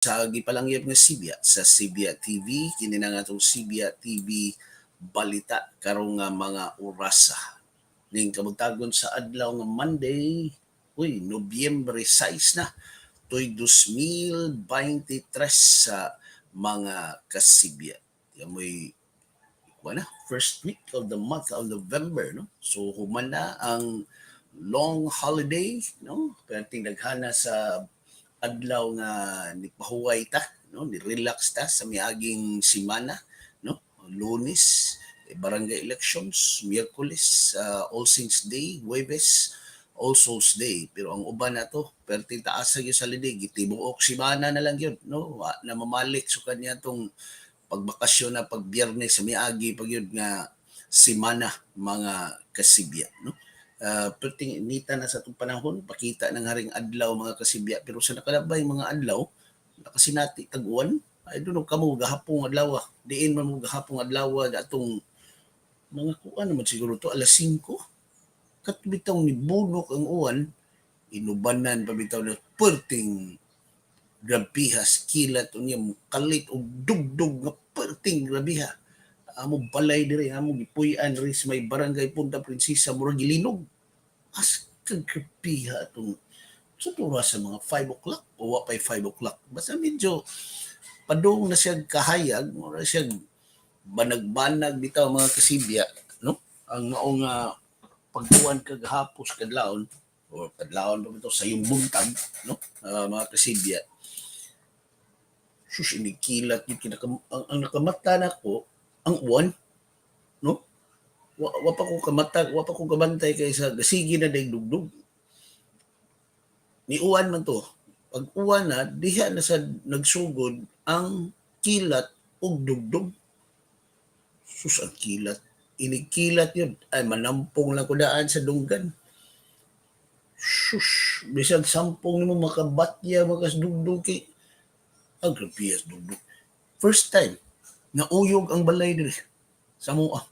Sa gipalangyab nga Sibya sa Sibya TV kini na nga itong Sibya TV balita karong nga mga orasa ning kabutagon sa adlaw nga Monday, Nobyembre 6 na toy 2023 sa mga kasibya. Yamoy wala first week of the month of November, no? So human na ang long holiday, no? Perting daghana sa adlaw nga nipahuway ta, no? Ni-relax ta sa miaging semana, no? Lunes, barangay elections, Miyerkules, All Saints Day, Huwebes, All Souls Day. Pero ang uban na to, perting taas sa sa lidig, gitibuok semana na lang yun, no? Na mamalik so kanya tong pagbakasyon na pagbiyernes sa miagi pag yun nga semana mga kasibya, no? Perting inita na sa itong panahon, pakita ng haring adlaw mga kasibya, pero sa nakalabay mga adlaw, nakasinati tag-uwan, I don't know kamo gahapong adlaw, diin man mo gahapong adlaw atong mga kuan naman siguro to alas 5, kat bitaw ni bunok ang uwan, inubanan pa bitaw na perting grabihas kilat unya kalit og dugdug nga perting grabiha amo balay diri amo gipuy-an diri sa may barangay Punta Prinsesa murag gilinog as kaggrabiha atong sa tura sa mga 5 o'clock o wa pay 5 o'clock basta medyo padung na siya kahayag mura siya banag-banag bitaw mga kasibya, no? Ang maong pagkuhan kagahapos kadlawon o kadlawon pa bitaw sa yung buntag, no? Mga kasibya sus inikilat yung ang nakamata na ko ang uwan, no? Wa pa ko kamata, wa pa ko kabantay kay sa gasigi na day dugdug. Ni uwan man to. Pag uwan na, diha na sa nagsugod ang kilat og dugdug. Sus ang kilat. Inikilat yun. Ay manampong lang ko daan sa dunggan. Sus, bisag sampung ni mo makabatya, makasdugdug kay agrapiyas dugdug. First time, nauyog ang balay diri sa mua.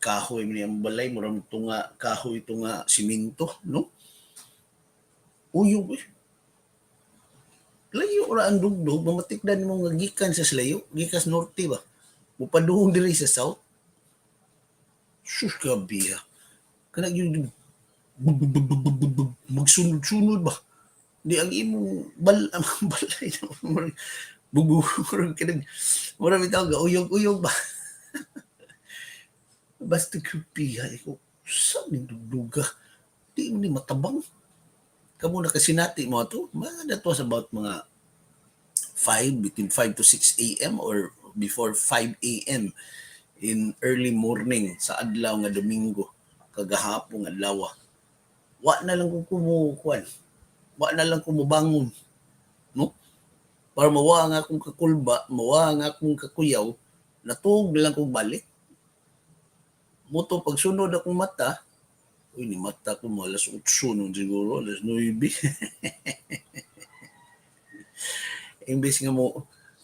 Kahoy man ang balay, murang tunga, kahoy tunga siminto, no? Uyog eh. Layo ra ang dugdug, mamatikdan mo nga gikan sa layo, gikas norte ba? Mupaduhong diri sa south. Sus kabiya. Kana yung magsunod-sunod ba? Di ang imong balay na bugurog ka nag mura bitaw ga uyog-uyog ba. Basta kapiya ko sa ning dugduga. Di mo ni matabang. Kamo na kasinati mo to. That was about mga 5 to 6 a.m. or before 5 a.m. in early morning sa adlaw nga Domingo kagahapon adlaw. Wa na lang ko kumukuan. Wa na lang ko mobangon, no? Para mawa nga akong kakulba, mawa nga akong kakuyaw, natug lang kong balik. Muto pagsunod akong mata, ni mata ko mo alas 8 nung siguro, alas 9. Imbes nga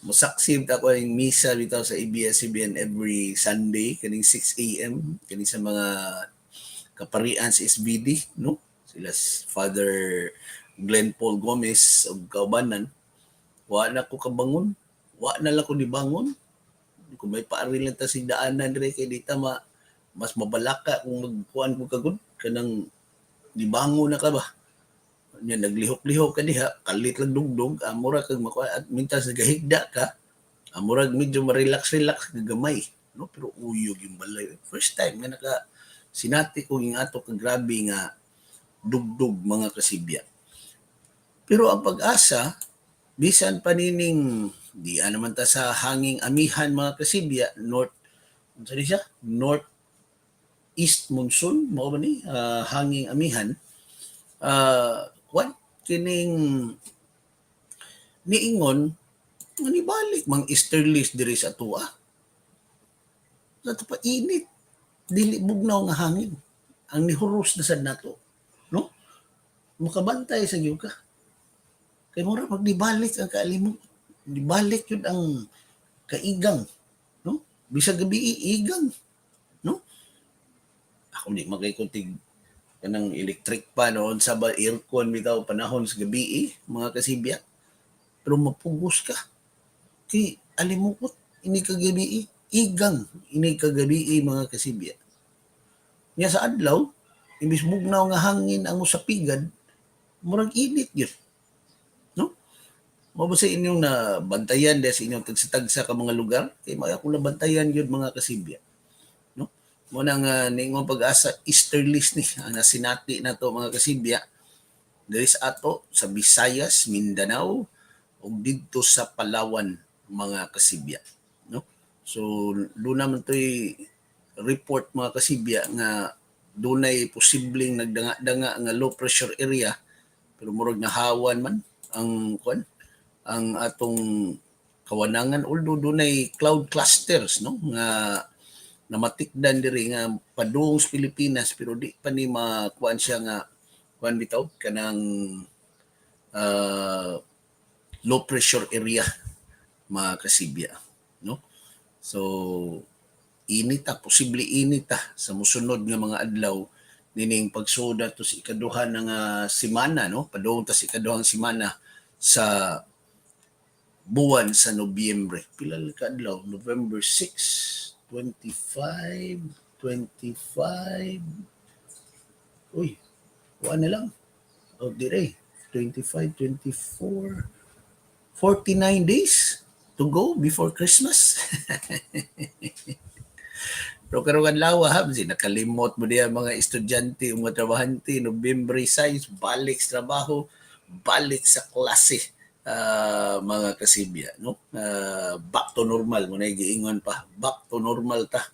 musaksib ako yung misa bitaw sa ABS-CBN every Sunday, kaning 6 a.m., kaning sa mga kaparian sa SBD, no? Sila Father Glenn Paul Gomez og kaubanan. Wa na ko kabangon. Wa na lang ko nibangon. Kung may paari lang ta si daanan dire kay dita mas mabalaka kung magkuan ko kagud kanang nibangon na ka ba. Nya naglihok-lihok ka diha, kalit lang dugdog, amura kag makuha at mintas nagahigda ka. Amura medyo ma-relax gamay, no? Pero uyog yung balay. First time nga naka sinati ko yung ato kag grabe nga dugdog mga kasibya. Pero ang pag-asa bisan panining di naman ta sa hanging amihan mga kasibya north east monsoon mao ba ni hanging amihan kining niingon manibalik mang easterlies diri sa tuwa pa init dili bugnaw nga hangin ang nihuros na sad nato, no? Makabantay sa gyud ka. Kay mura pag dibalik ang kaalimot, dibalik yun ang kaigang, no? Bisag gabi igang, no? Ako di magaykuntig kanang electric pa noon sa aircon bitaw panahon sa gabi mga kasibya. pero mapugos ka. Kay alimukot ini kagabi igang ini kagabi mga kasibya. Nya sa adlaw imbis bugnaw nga hangin ang usapigan, murag init gyud, no? Mao ba sa inyong nabantayan sa inyong tagsa-tagsa ka mga lugar? Kay maya kung nabantayan gyud mga kasibya, no? Mo nang niingon pag-asa easterlies ni ang nasinati nato mga kasibya diri sa ato sa Visayas, Mindanao ug didto sa Palawan mga kasibya, no? So doon naman to'y report mga kasibya nga dunay posibleng nagdanga-danga nga low pressure area pero murag nahawan man ang ang atong kawanangan, although dunay cloud clusters, no, nga namatikdan diri nga padung sa Pilipinas pero di pa ni makuan siya nga kuan bitaw kanang uh, low pressure area mga kasibya, no? So inita, posible inita sa musunod nga mga adlaw nining pagsuda to sa ikaduha ng semana, no? Padung ta sa ikaduhang semana sa buwan sa Nobyembre. Pila ka adlaw? November 6, 25, 25. Uy, kuan na lang. O dire, 25, 24, 49 days to go before Christmas. Pero karong adlaw ha, nakalimot mo diya mga estudyante o mga trabahante, Nobyembre 6, balik sa trabaho, balik sa klase, mga kasibya, no? Back to normal mo na giingon pa, back to normal ta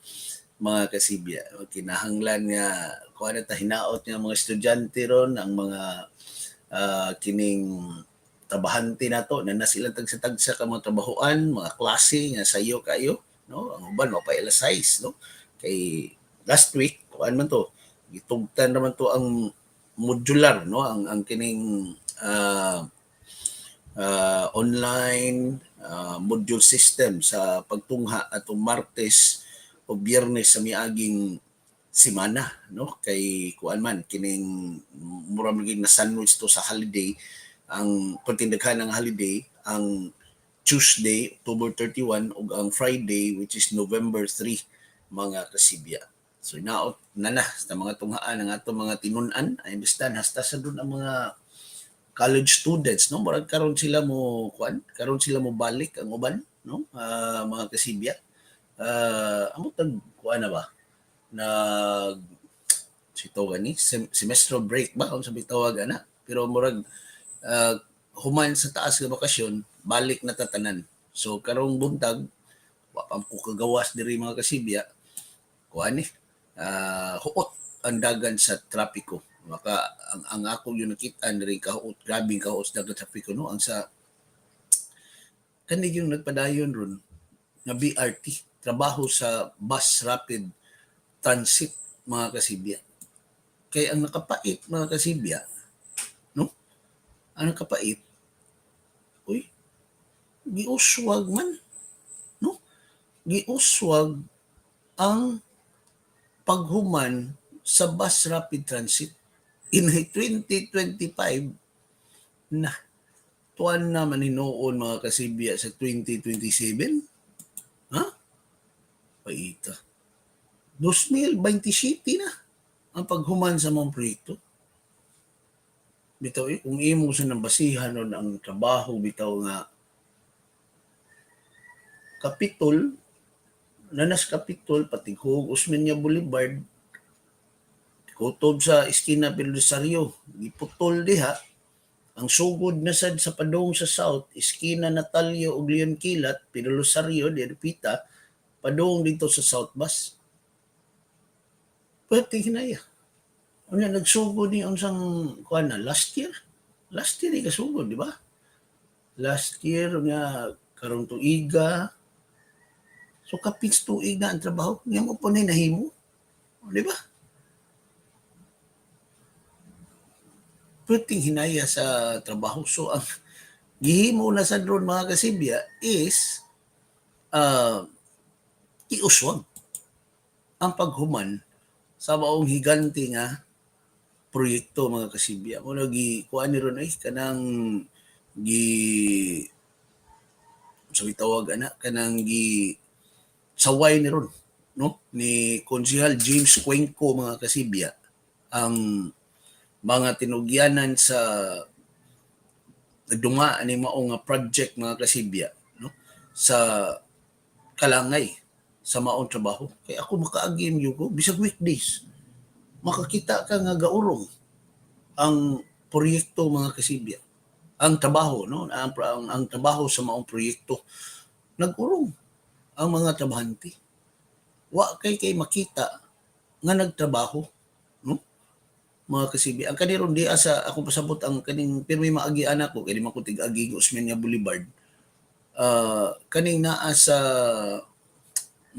mga kasibya. Kinahanglan nga kuha na ta hinaot nga mga estudyante ron, ang mga kining trabahante nato na silang tagsa-tagsa ka mga trabahoan, mga klase nga sayo kayo, no? Ang uban mapay alas 6, no? Kay last week kuan man to, gitugtan naman to ang modular, no, ang kining online module system sa pagtungha atong Martes o Biyernes sa miaging semana, no? Kay kuan man kining mura maging na sandwich to sa holiday, ang pagtindaghan ng holiday ang Tuesday, October 31 ug ang Friday which is November 3 mga kasibya. So naot na sa mga tunghaan ng atong mga tinun-an. I understand hasta sa doon ang mga college students, no? Murag karon sila mo karon sila mo balik ang uban, no? Mga kasibya. Amo tag kuan na ba? Nag sito gani semester break ba kung sabi tawag ana. Pero murag human sa taas nga bakasyon, balik na tatanan. So karong buntag wa pa ko kagawas diri mga kasibya, kuan ni huot ang dagan sa trapiko. Maka ang ako yung nakita diri kahuot, grabing kahuot sa dagan sa trapiko, no? Ang sa kani yung nagpadayon ron nga BRT, trabaho sa bus rapid transit mga kasibya. Kay ang nakapait mga kasibya, no? Ang nakapait, uy, giuswag man, no? Giuswag ang paghuman sa bus rapid transit in 2025 na tuwan na maninoon mga kasibya sa 2027. Ha? Paita. 2027 na ang paghuman sa mga proyekto. Bitaw kung imo sa nabasihan nun ang trabaho bitaw nga Kapitol, nanas Kapitol, Patighog, Osmeña Boulevard, kutob sa Esquina Belisario, giputol diha, ang sugod na sad sa padong sa South, Esquina Natalio ug Leon Kilat, Belisario, Derpita, padong dito sa South Bus. Pwede hinaya. Unya nagsugod ni unsang kuan na last year. Last year ni kasugod, di ba? Last year nga karong tuiga. So kapins tuig na ang trabaho, nga mo po na nahimo. Di ba? Pwede hinaya sa trabaho. So ang gihimo na sa drone mga kasibya is iuswag ang paghuman sa maong higante nga proyekto mga kasibya. Mo lagi kuan ni ron ay kanang gi sa bitawag ana kanang gi saway ni ron, no, ni Konsehal James Cuenco mga kasibya ang mga tinugyanan sa nagduma ni mao nga project mga kasibya, no, sa kalangay sa maong trabaho. Kay ako makaagim yun ko, bisag weekdays, makakita ka nga gaurong ang proyekto mga kasibya. Ang trabaho, no? Ang trabaho sa maong proyekto, nag-urong ang mga trabahante. Wa kay makita nga nagtrabaho, no? Mga kasibya. Ang kaniron di asa ako pasabot ang kaning pirmi maagi anak ko, kay di man ko tig-agi Osmeña Boulevard. Kaning naa sa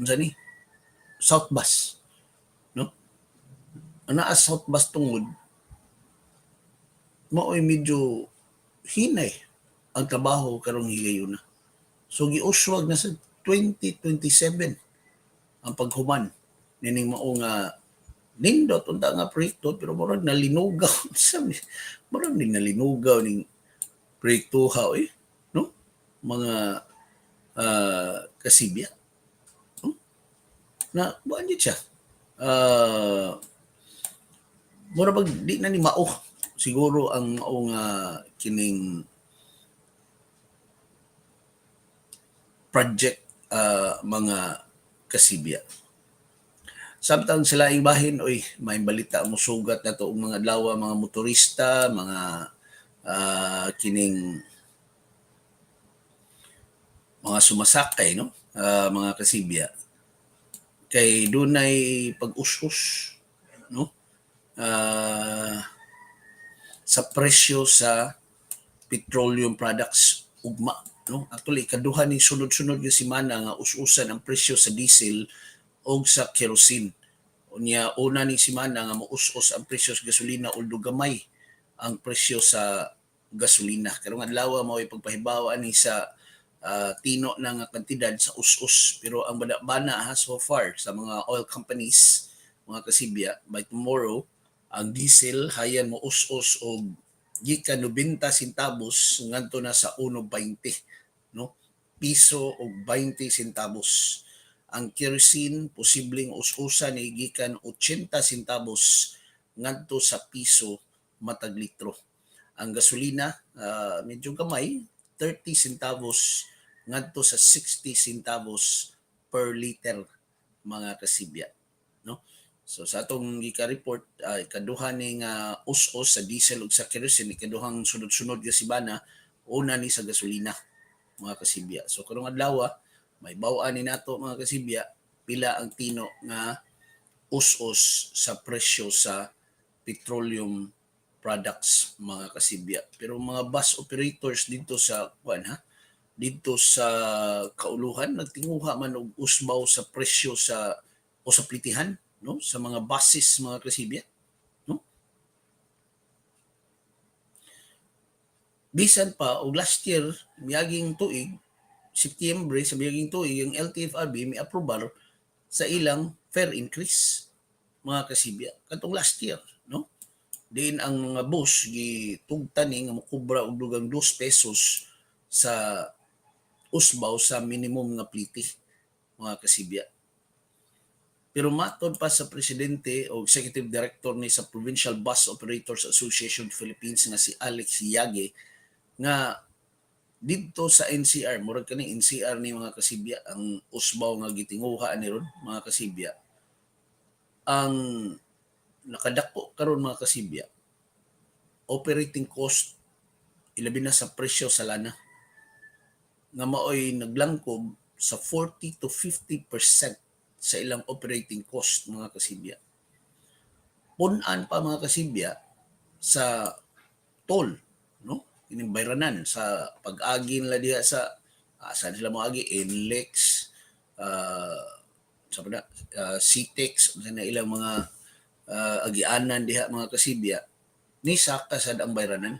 unsa ni? South Bus, no? Ang naa sa South Bus tungod mao'y medyo hinay ang trabaho karong higayon na. So giuswag na sa 2027 ang paghuman nining mao nga nindot unta nga proyekto pero murag nalinugaw sabi murag din nalinugaw ning proyekto eh, no, mga kasibya, no? Na buan siya mura bag di na ni mao siguro ang mao nga kining project mga kasibya. Samtang sa laing bahin, oy, may balita mo sugat na to mga adlaw mga motorista, mga kining mga sumasakay, no? Mga kasibya. Kay dunay pag-us-us, no? Sa presyo sa petroleum products ugma, no? Actually kaduha ni sunod-sunod yung semana nga us-usan ang presyo sa diesel o sa kerosene. Unya una ning semana nga maus-us ang presyo sa gasolina uldo gamay ang presyo sa gasolina. Karong adlaw mao ipagpahibaw ani sa tino na nga kantidad sa us-us. Pero ang bana so far sa mga oil companies, mga kasibya, by tomorrow, ang diesel hayan mo us-us og gikan 90 centavos ngadto na sa 1.20, no? Piso og 20 centavos. Ang kerosene posibleng us-usan ni gikan 80 centavos ngadto sa piso matag litro. Ang gasolina medyo gamay 30 centavos ngadto sa 60 centavos per liter mga kasibya, no? So sa atong gika-report ikaduha ning us-us sa diesel ug sa kerosene, ikaduhang sunod-sunod nga sibana una ni sa gasolina mga kasibya. So karong adlaw may baw-an ni nato mga kasibya pila ang tino nga us-us sa presyo sa petroleum products mga kasibya. Pero mga bus operators dito sa dito sa Kauluhan nagtinguha man og usbaw sa presyo sa o sa plitihan, no, sa mga buses mga kasibya, no? Bisan pa og last year miaging tuig September sa miaging tuig yung LTFRB may aprobar sa ilang fare increase mga kasibya katong last year, no? Din ang mga bus gitugtan ni nga mokobra og dugang 2 pesos sa usbaw sa minimum nga pliti mga kasibya. Pero matod pa sa presidente o executive director ni sa Provincial Bus Operators Association of Philippines nga si Alex Yage nga dito sa NCR, murag kani NCR ni mga kasibya ang usbaw nga gitinguha ni ron mga kasibya. Ang nakadako karon mga kasibya operating cost ilabi na sa presyo sa lana nga maoy naglangkob sa 40 to 50% sa ilang operating cost mga kasibya. Punan pa mga kasibya sa toll, no? Ining bayranan sa pag-agi nila diha sa saan sila moagi NLEX, CTEX, na ilang mga agianan diha mga kasibya ni saka sad ang bayranan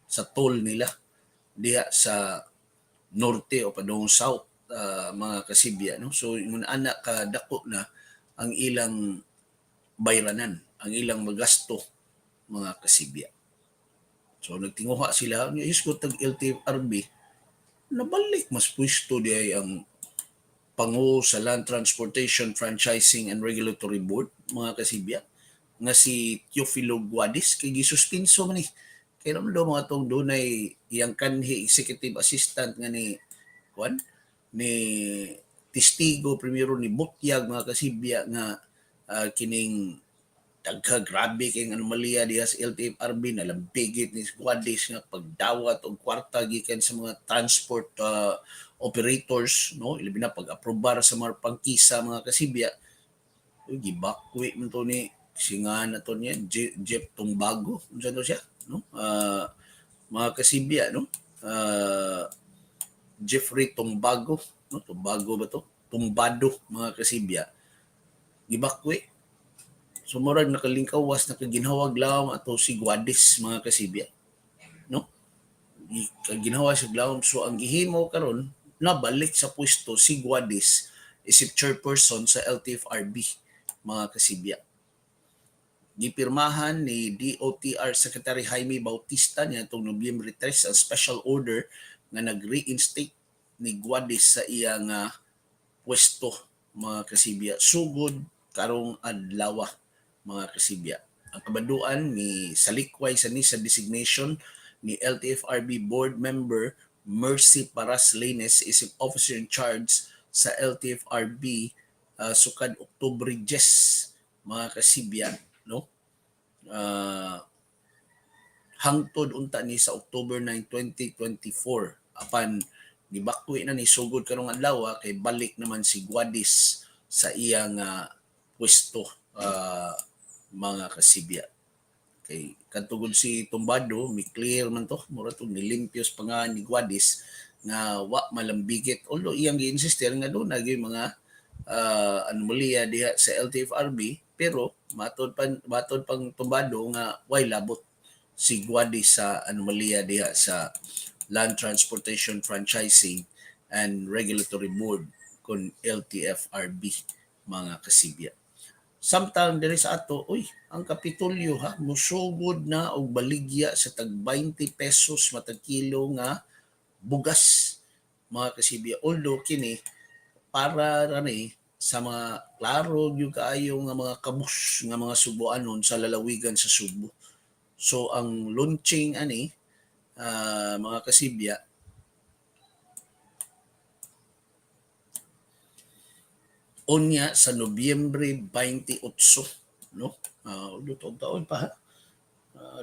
sa toll nila diha sa norte o padung south mga kasibya, no? So yung anak ka dako na ang ilang bayranan, ang ilang magasto mga kasibya. So nagtinguha sila, isgot tag LTFRB, nabalik mas pwesto di ay ang pangu sa Land Transportation Franchising and Regulatory Board, mga kasibya, nga si Teofilo Guadis, kay gisuspenso man kaya naman daw mga tong dunay iyang kanhi executive assistant nga ni Juan, ni testigo primero ni Butyag, mga kasibya, nga kining dagha grabe kay anomalya diha sa LTFRB, nalambigit ni Guadis nga pagdawat og kwarta gikan sa mga transport operators, no, ilabi na pag-aprobar sa mga pangkisa, mga kasibya. Gibakwi man to ni singa na to niya Jeff Tumbago, unsa to siya, no, mga kasibya, no, Jeffrey Tumbago, no, Tumbago ba to, Tumbado, mga kasibya, gibakwi. So murag nakalingkawas, nakaginhawag lang ato si Guadis, mga kasibya, no, ginhawa si Glauom. So ang gihimo karon, nabalik sa pwesto si Guadis isip chairperson sa LTFRB, mga kasibya. Gipirmahan ni DOTR Secretary Jaime Bautista niadtong Nobyembre 3 ang special order nga nag-reinstate ni Guadis sa iyang pwesto, mga kasibya, sugod karong adlaw, mga kasibya. Ang kabaduan ni salikway sa NISA designation ni LTFRB board member Mercy Paras Lanes, isip officer in charge sa LTFRB sukad Oktubre 10, mga kasibya, no, hangtod unta ni sa October 9, 2024, apan gibakwi na ni sugod karong adlaw kay balik naman si Guadis sa iyang pwesto, mga kasibya. Kay katugod si Tumbado, mi clear man to, mura to nilimpios pa nga ni Guadis nga wa malambigit, although iyang gi-insister nga doon naging mga anomalya diha sa LTFRB, pero matod pang Tumbado nga way labot si Guadis sa anomalya diha sa Land Transportation Franchising and Regulatory Board kon LTFRB, mga kasibya. Samtang diri sa ato, ang Kapitolyo musugod na og baligya sa tag 20 pesos matag kilo nga bugas, mga kasibya. Although kini para rani sa mga klaro gyud kaayo nga mga kabus nga mga Subuanon sa lalawigan sa Subo. So ang launching mga kasibya, unya sa Nobyembre 28, no? Lutong taon pa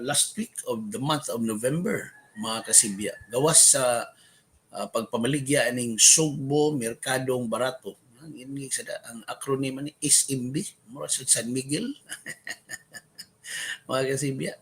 last week of the month of November, mga kasibya. Gawas sa pagpamaligya aning Sugbo Merkadong Barato. Ang acronym ni SMB, mura sa San Miguel. Mga kasibya.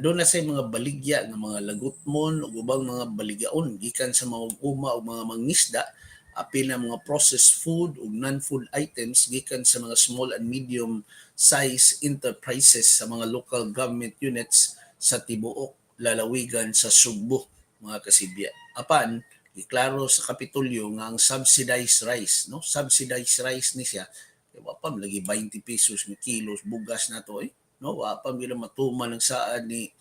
Doon na sa mga baligya ng mga lagutmon o ubang mga baligaon gikan sa mga uma o mga mangisda, apil na mga processed food o non-food items gikan sa mga small and medium size enterprises sa mga local government units sa tibuok lalawigan sa Sugbo, mga kasibya. Apan giklaro sa Kapitolyo nga ang subsidized rice, no, subsidized rice ni siya wa pa lagi 20 pesos ni kilos bugas na to, no, wa pa gila matuman ng saan ni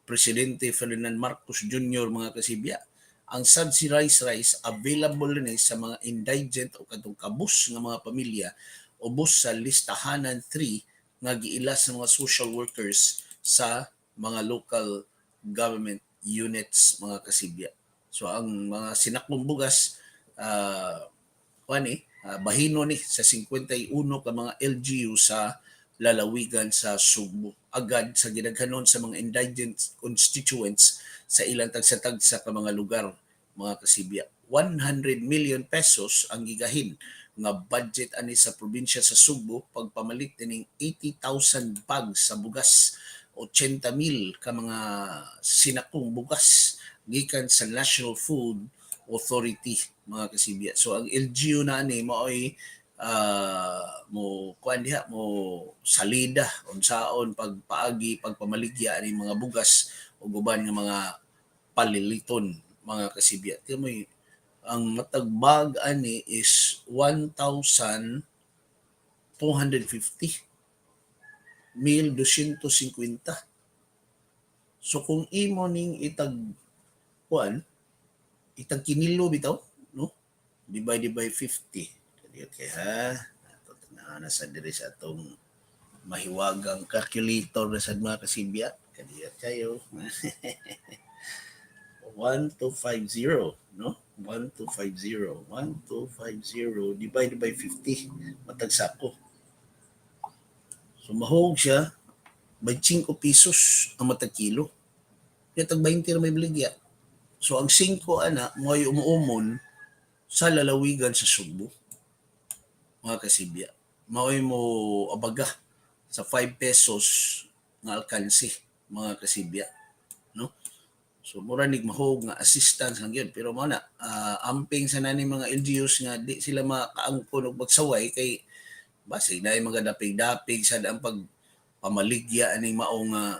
Presidente Ferdinand Marcos Jr., mga kasibya. Ang subsidized rice available ni sa mga indigent o kadtong kabus nga mga pamilya ubos sa listahanan 3 nga giila sa mga social workers sa mga local government units, mga kasibya. So ang mga sinakbong bugas bahino ni sa 51 ka mga LGU sa lalawigan sa Sugbo, agad sa gidaghanon sa mga indigent constituents sa ilang tagsa-tagsa ka mga lugar, mga kasibya. 100 million pesos ang gigahin nga budget ani sa probinsya sa Sugbo pagpamalit ning 80,000 bags sa bugas, 80,000 ka mga sinakong bugas gikan sa National Food Authority, mga kasibya. So ang LGU na ni mao'y mo kuan diha mo salida unsaon pagpaagi pagpamaligya ni mga bugas o guban nga mga paliliton, mga kasibya. Tiyo mo ang matagbag ani is 1,250 1,250. So kung imo ning itag kuan itang kinilo bitaw, no? Divide by 50. Okay ha. Na sa diri sa atong mahiwagang calculator na sa mga kasibya. Kadiya kayo. 1250, no? 1250. 1250 divided by 50. Matag sako. So mahog siya by 5 pesos ang matag kilo. Kaya tag 20 na may beligya. So ang 5 ana mo ay umuumon sa lalawigan sa Subo, mga kasibya. Mao'y mo abaga sa 5 pesos nga alkansi, mga kasibya, no? So mura nig mahog nga assistance lang yun, pero mo na amping sa nani mga LGUs nga di sila makaangkon og magsaway kay basi na mga dapig-dapig sa ang pag pamaligya ani maong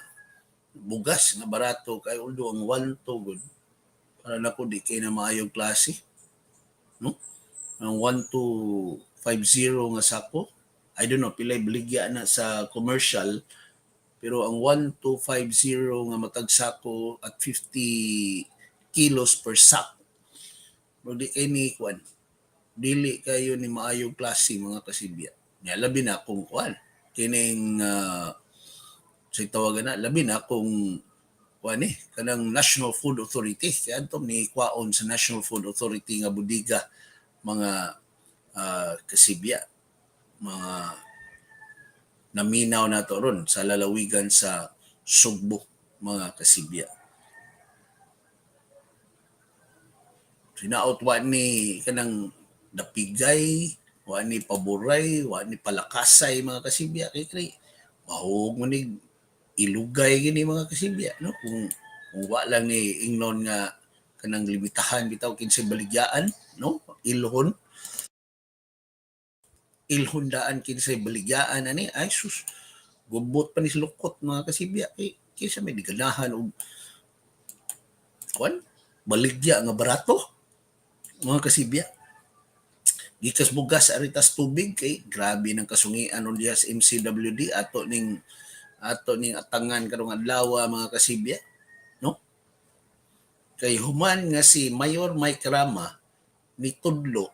bugas nga barato kay uldo ang 1 to good para nako di kay na maayong klase, no? Ang 1250 nga sako, I don't know pilay beligya na sa commercial, pero ang 1250 nga matag sako at 50 kilos per sack, di kay ni kwan, dili kayo ni maayong klase, mga kasibya. Nya labi na kung kwan kining sa tawagan na labi na kung kwan kanang National Food Authority kaya antom ni kwaon sa National Food Authority nga budiga, mga kasibya, mga naminaw na to ron sa lalawigan sa Sugbo, mga kasibya. Sinaot wa ni kanang dapigay, wa ni paboray, wa ni palakasay, mga kasibya, kay mahog mo ni ilugay gini, mga kasibya, no? Kung wa lang ni ingnon nga kanang limitahan bitaw kinsay baligyaan, no? Ilhundaan kinsay baligyaan ani ay sus gubot pa ni lukot, mga kasibya, kaysa may diganahan og kwan baligya nga barato, mga kasibya. Gikas bugas aritas tubig kay grabe ng kasungian on diha sa MCWD ato ning atangan karong adlaw, mga kasibya, no? Kay human nga si Mayor Mike Rama ni tudlo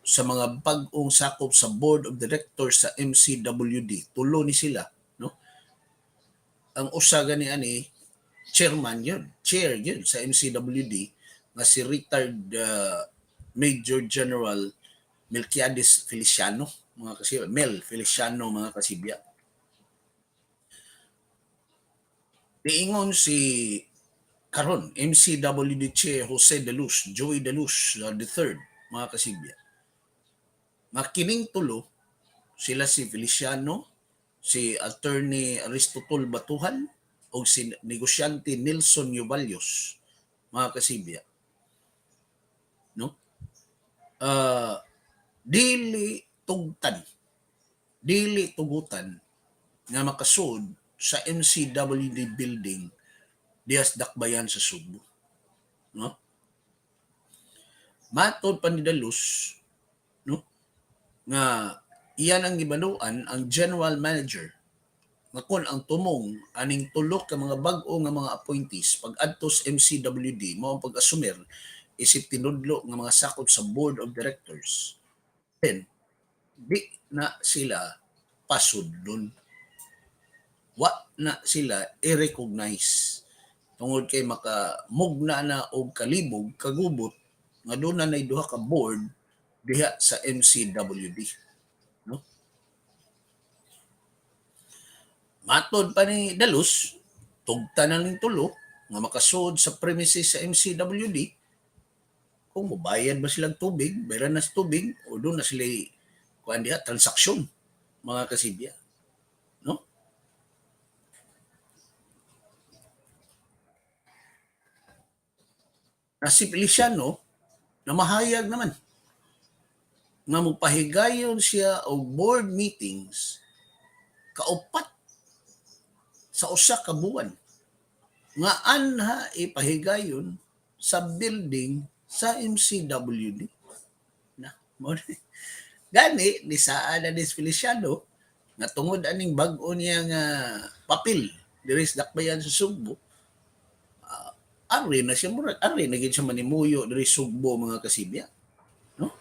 sa mga bag-ong sakop sa Board of Directors sa MCWD, tulo ni sila, no? Ang usa gani ani chairman yun, chair yun sa MCWD nga si retired Major General Melquiades Feliciano, mga kasibya, Mel Feliciano, mga kasibya. Niingon si karon MCWD Chair Jose De Luz, Joey De Luz III, mga kasibya. Nga kining tulo, sila si Feliciano, si Attorney Aristotol Batuhan, o si negosyante Nelson Yuvalios, mga kasibya, no? Dili tugtan, dili tugutan nga makasud sa MCWD building diyas Dakbayan sa Subo, no? Matod pa ni Dalus, no, nga iyan ang gibanuan ang general manager nga kun ang tumong aning tulo ka mga bag-o nga mga appointees pag adto sa MCWD mao ang pag-assumer isip tinudlo nga mga sakop sa board of directors, then di na sila pasudlon, wa na sila i-recognize tungod kay makamugna na og kalibog kagubot nga doon na duha ka board diha sa MCWD, no? Matod pa ni Dalus, tugta na ning tulo nga makasud sa premises sa MCWD kung mobayad ba silang tubig, bayran na sa tubig o doon na sila kuan diha transaksyon, mga kasibya, no? Na si Feliciano na mahayag naman nga mopahigayon siya og board meetings kaupat sa usa ka buwan nga anha ipahigayon sa building sa MCWD na mo gani ni saan na dis Feliciano nga tungod aning bag-o niya nga papel diri sa Dakbayan sa Sugbo, Ari na siya murag ari na gid siya manimuyo diri Sugbo mga kasibya, no?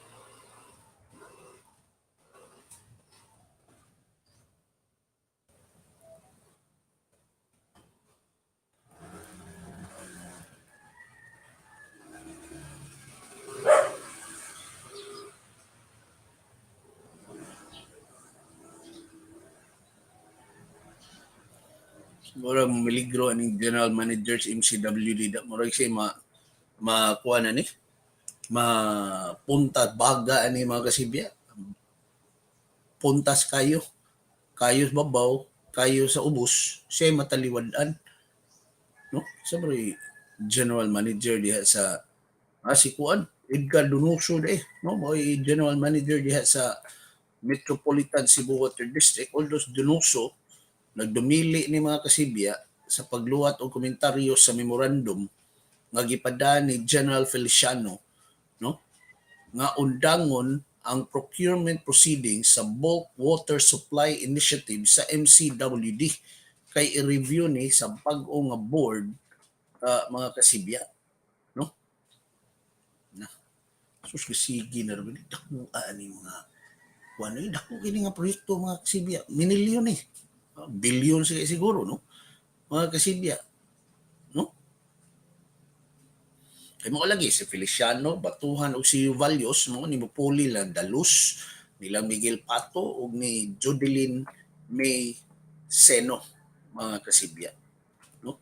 Murag miligro aning general manager sa MCWD da murag siya makuha na ni mapunta baga ani mga kasibya. Puntas kayo sa babaw, kayo sa ubos, siya mataliwadan, no? Siyempre, general manager diha sa si Kuan, Edgar Donoso no? Mo'y general manager diha sa Metropolitan Cebu Water District. Although Donoso, nagdumili ni mga kasibya sa pagluwat o komentaryo sa memorandum nga gipadaan ni General Feliciano, no? Nga undangon ang procurement proceedings sa Bulk Water Supply Initiative sa MCWD kay i-review ni sa bag-o nga board mga kasibya, no? Na sus sige na rin dako ani mga kuno dako kini nga proyekto mga kasibya, minilyon eh. Bilyon siguro, no? Mga kasibya, no? Kay mo lagi si Feliciano Batuhan o si Valios mo ni Mupuli lang Dalus nila Miguel Pato ug ni Jodeline May Seno mga kasibya, no?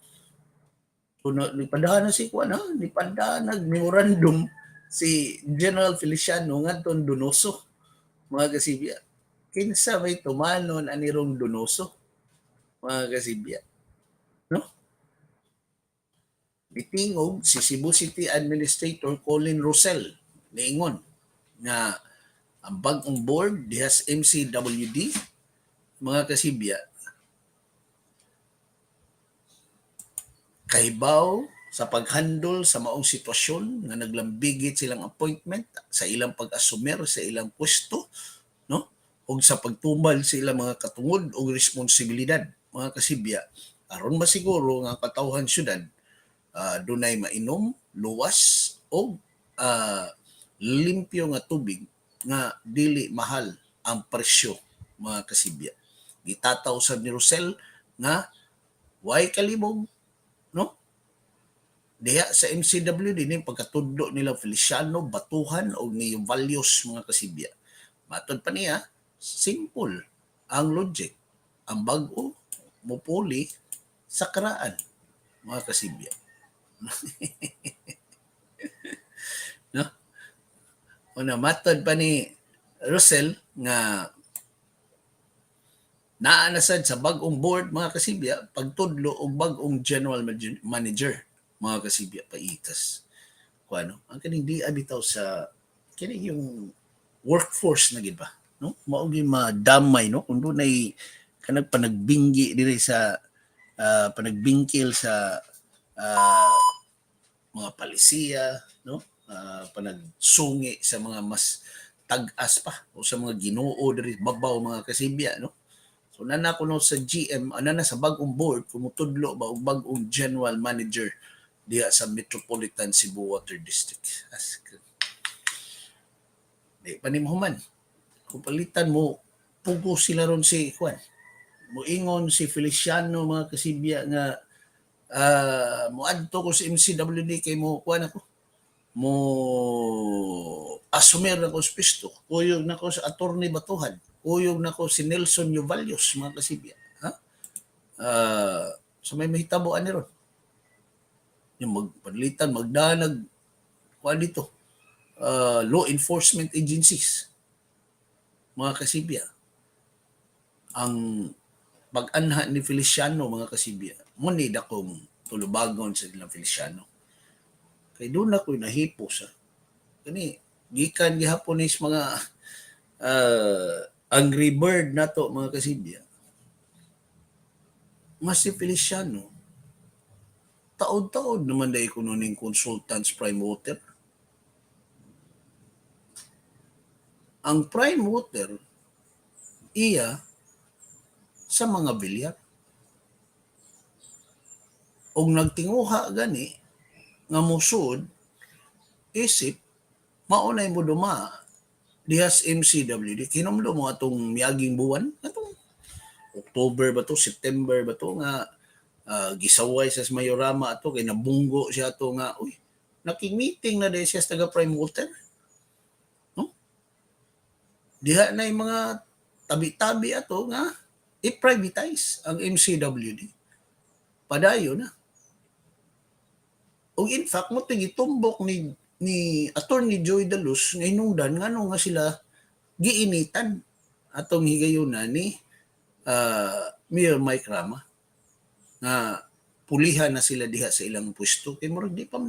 So nipadahan na si kuan ha, nipadahan nag memorandum si General Feliciano ngadton Donoso mga kasibya. Kinsa may tumanon anirong Donoso mga kasibya, no? Bitingog si Cebu City Administrator Colin Rosell niingon nga ang bag-ong board diha sa MCWD mga kasibya kahibaw sa paghandle sa maong sitwasyon nga naglambigit silang appointment sa ilang pag-asumer sa ilang pwesto, no? Ug sa pagtumbal sa ilang mga katungod ug responsibilidad mga kasibya aron masiguro nga katawhan syudad dunay mainom, luwas o limpyo nga tubig nga dili mahal ang presyo mga kasibya. Gitataw sa ni Rosel nga way kalibog, no? Diha sa MCWD ni pagkatudlo nila Feliciano Batuhan o ni Valios mga kasibya. Matod pa niya, simple ang logic. Ang bag-o mupuli sa karaan mga kasibya. No? Una matod pa ni Rosel nga naanasad sa bag-ong board mga kasibya pagtudlo og bag-ong general manager mga kasibya paitas. Kuano ang kaning di bitaw sa kini yung workforce na gid ba, no? Mao gyud madamay, no? Kun dunay kanang panagbinggi diri sa panagbingkil sa mga palisiya, no? Panagsungi sa mga mas tag-as pa o sa mga Ginoo diri babaw mga kasibya, no? So nana kuno sa GM, nana sa bag-ong board kumutudlo ba og bag-ong general manager diha sa Metropolitan Cebu Water District. Di pa ni mahuman. Kung palitan mo, pugo sila ron si Juan. Moingon si Feliciano mga kasibya nga moadto ko sa MCWD kay mo kuan ako. Mo asumer na ko sa pisto. Kuyog na ko sa Attorney Batuhan. Kuyog na ko si Nelson Yuvalios mga kasibya. Ha? So may mahitaboan ni ron. Yung magpalitan, magdanag kuan dito. Law enforcement agencies mga kasibya ang pag-anha ni Feliciano mga kasibya mo ni dakong tulubagon sa ilang Feliciano kay doon ako nahipo sa kani gikan gihapon is mga angry bird nato mga kasibya mas si Feliciano taod-taod naman dahil ko nuning consultants prime water. Ang prime water iya sa mga bilyar. Og nagtinguha gani nga musud isip maunay mo duma dihas MCWD kinumdo mo atong miaging buwan atong October ba to, September ba to nga gisaway sa mayorama ato kay nabunggo siya ato nga uy nakig-meeting na dahil siya sa taga Prime Water. No? Diha na yung mga tabi-tabi ato nga i-privatize ang MCWD. Padayo na. O in fact, mo tigitumbok ni Attorney Joy Dalus nga hinungdan nga nga sila giinitan atong higayuna ni Mayor Mike Rama nga pulihan na sila diha sa ilang pwesto kay murag di pa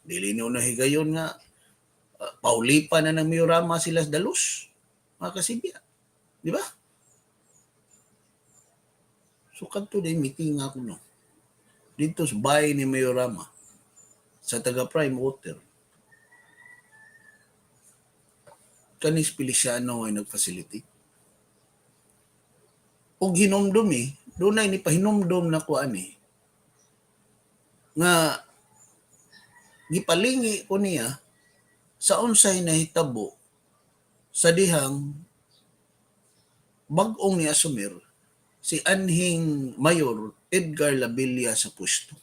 dili no na higayon nga paulipan na ng Mayor Rama sila sa Dalus mga kasibya di ba so kadto day meeting ako no dito sa bahay ni Mayor Rama sa taga Prime Water kanis Feliciano ay nag-facilitate o hinumdum dunay ni pahinumdum na kuan nga gipalingi ko niya sa unsay nahitabo sa dihang bag-ong ni asumir si anhing Mayor Edgar Labilla sa pwesto.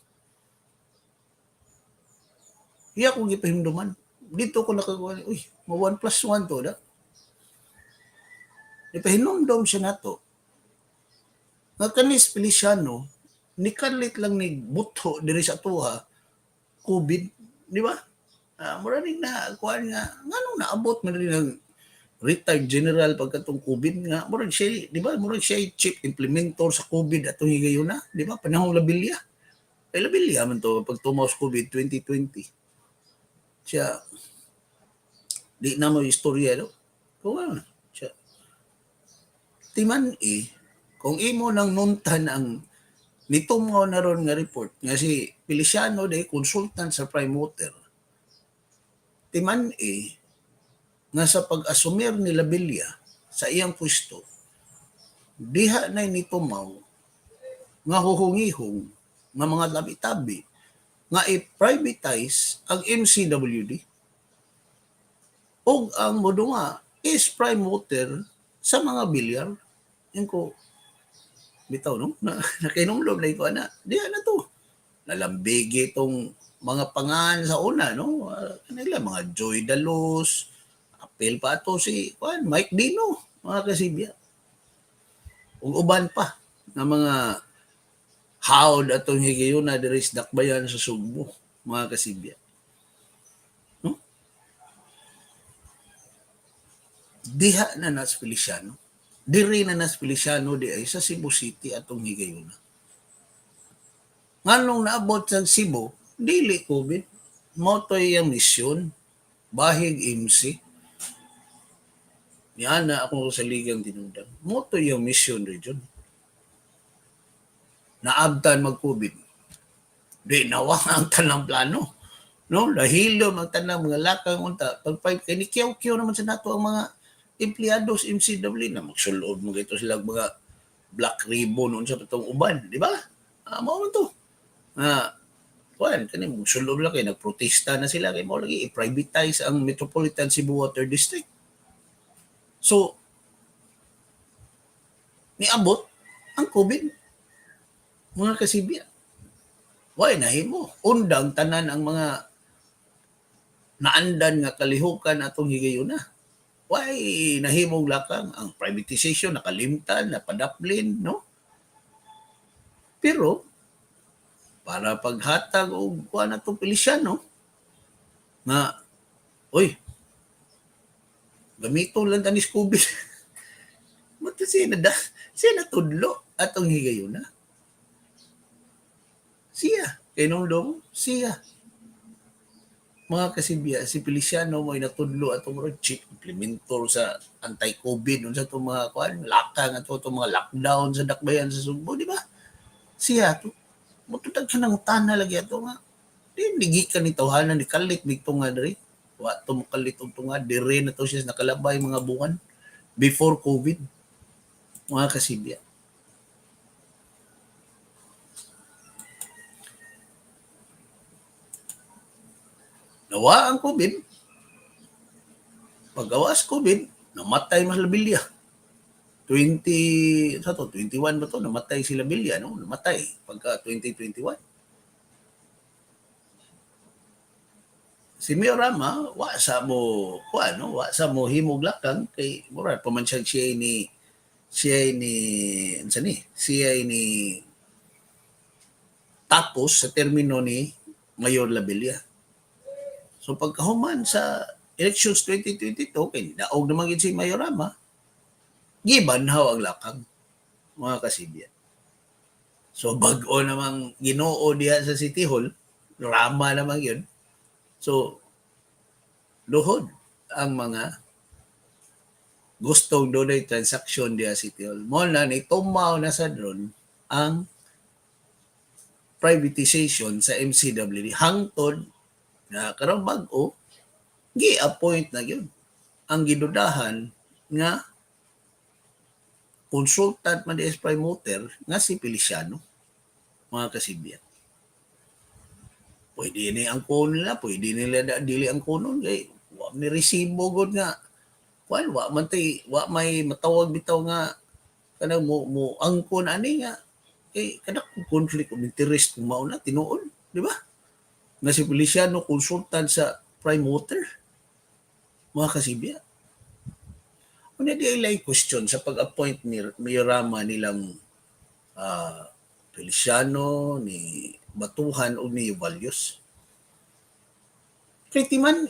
Iya ko gipahimduman. Dito ko nakakuha, uy, 1+1 to da. Ipahinumdum siya nato. Nga kanis Feliciano, nikalit lang ni butho diri sa tuha, COVID, di ba? Maraming na, kuhaan nga, nganong naabot man rin ng retired general pagkatong COVID nga, murag siya, di ba? Murag siya chief implementor sa COVID atong higayon na, di ba? Panahong Labilla. Ay Labilla man to, pag tumaos COVID 2020. Siya, di na mo istorya, no? Kung ano, siya. Timan kung imo nang nuntan ang nitungaw na ron nga report, nga si Feliciano de consultant sa Prime Water, timan nga sa pag-asumir ni Labilla sa iyang pwesto, diha na nitumaw nga huhungihong nga mga tabi-tabi nga i-privatize ang MCWD o ang modunga is Prime Water sa mga bilyar. Yan ko, bitaw, no? Nakinumlom na ito, diyan na to. Nalambigi itong mga pangan sa una, no? Kanila, mga Joy Dalus, apel pa ito si Mike Dino, mga kasibya. Ug uban pa na mga hawd atong higayon na diri sa dakbayan sa Sugbo, mga kasibya. No? Diha na nas Feliciano. Diri na nas Feliciano di ay sa Cebu City atong higayon. Nganong naabot sa Cebu, dili COVID, motoy ang misyon, bahig MC. Yan na ako sa ligang tinundan. Motoy ang misyon region. Naabtan mag-COVID. Di nawa ang tanang plano. No, lahilo ang tanang mga lakang unta. Pag kinikiyaw-kiyaw naman sa nato ang mga empleyado sa MCW na magsulod mo ito sila mga black ribbon sa patong uban, di ba? Mao man to. Kani magsulod lang kay nagprotesta na sila kay mao lagi i-privatize ang Metropolitan Cebu Water District. So niabot ang COVID mga kasibya. Why nahimo? Undang tanan ang mga naandan nga kalihukan atong higayon na. Why nahimong lakang ang privatization nakalimtan, napadaplin, no? Pero para paghatag og kuan atong Feliciano nga oy gamiton lang tanis COVID. Mato siya natudlo atong higayon na. Siya, kay nung siya. Mga kasibya, si Feliciano mo natudlo atong chief implementor sa anti-COVID nun sa itong mga lakang at itong mga lockdown sa dakbayan sa Sugbo, di ba? Siya, matutag ka ng tana lagi ito nga. Di ka ni tawhanan, ni kalit, bigto nga dari. Wato mo kalit ito nga, dire na to siya nakalabay mga buwan before COVID. Mga kasibya. nawa ang COVID. Pag-awas COVID, namatay mas Labilya. 21 ba to? Namatay si Labilya, no? Namatay pagka 2021. Si Miorama, wa sa mo, wa sa mo himog lakang kay murad pa man siya ni tapos sa termino ni Mayor Labilla. So pagkahuman sa elections 2022, kay daog naman gid si Mayorama, gibanhaw ang lakang mga kasibyan. So bag-o namang Ginoo diha sa City Hall, Rama naman yun. So luhod ang mga gustong doon transaction diha sa City Hall. Mo na ni tumaw na sa drone ang privatization sa MCWD hangtod na karong bag-o gi-appoint na gyud ang gidudahan nga consultant man as promoter nga si Feliciano, mga kasibyan. Pwede ni ang kuno nila, pwede nila dili ang kuno kay wa ni resibo gud nga wa may matawag bitaw nga kanang mo angkon ani nga kay kada conflict of interest kung mao na tinuod, di ba? Nga si Feliciano consultant sa promoter, mga kasibyan. Una di ay question sa pag-appoint ni Mayorama nilang Feliciano, ni Batuhan o ni Valyos. Pretty man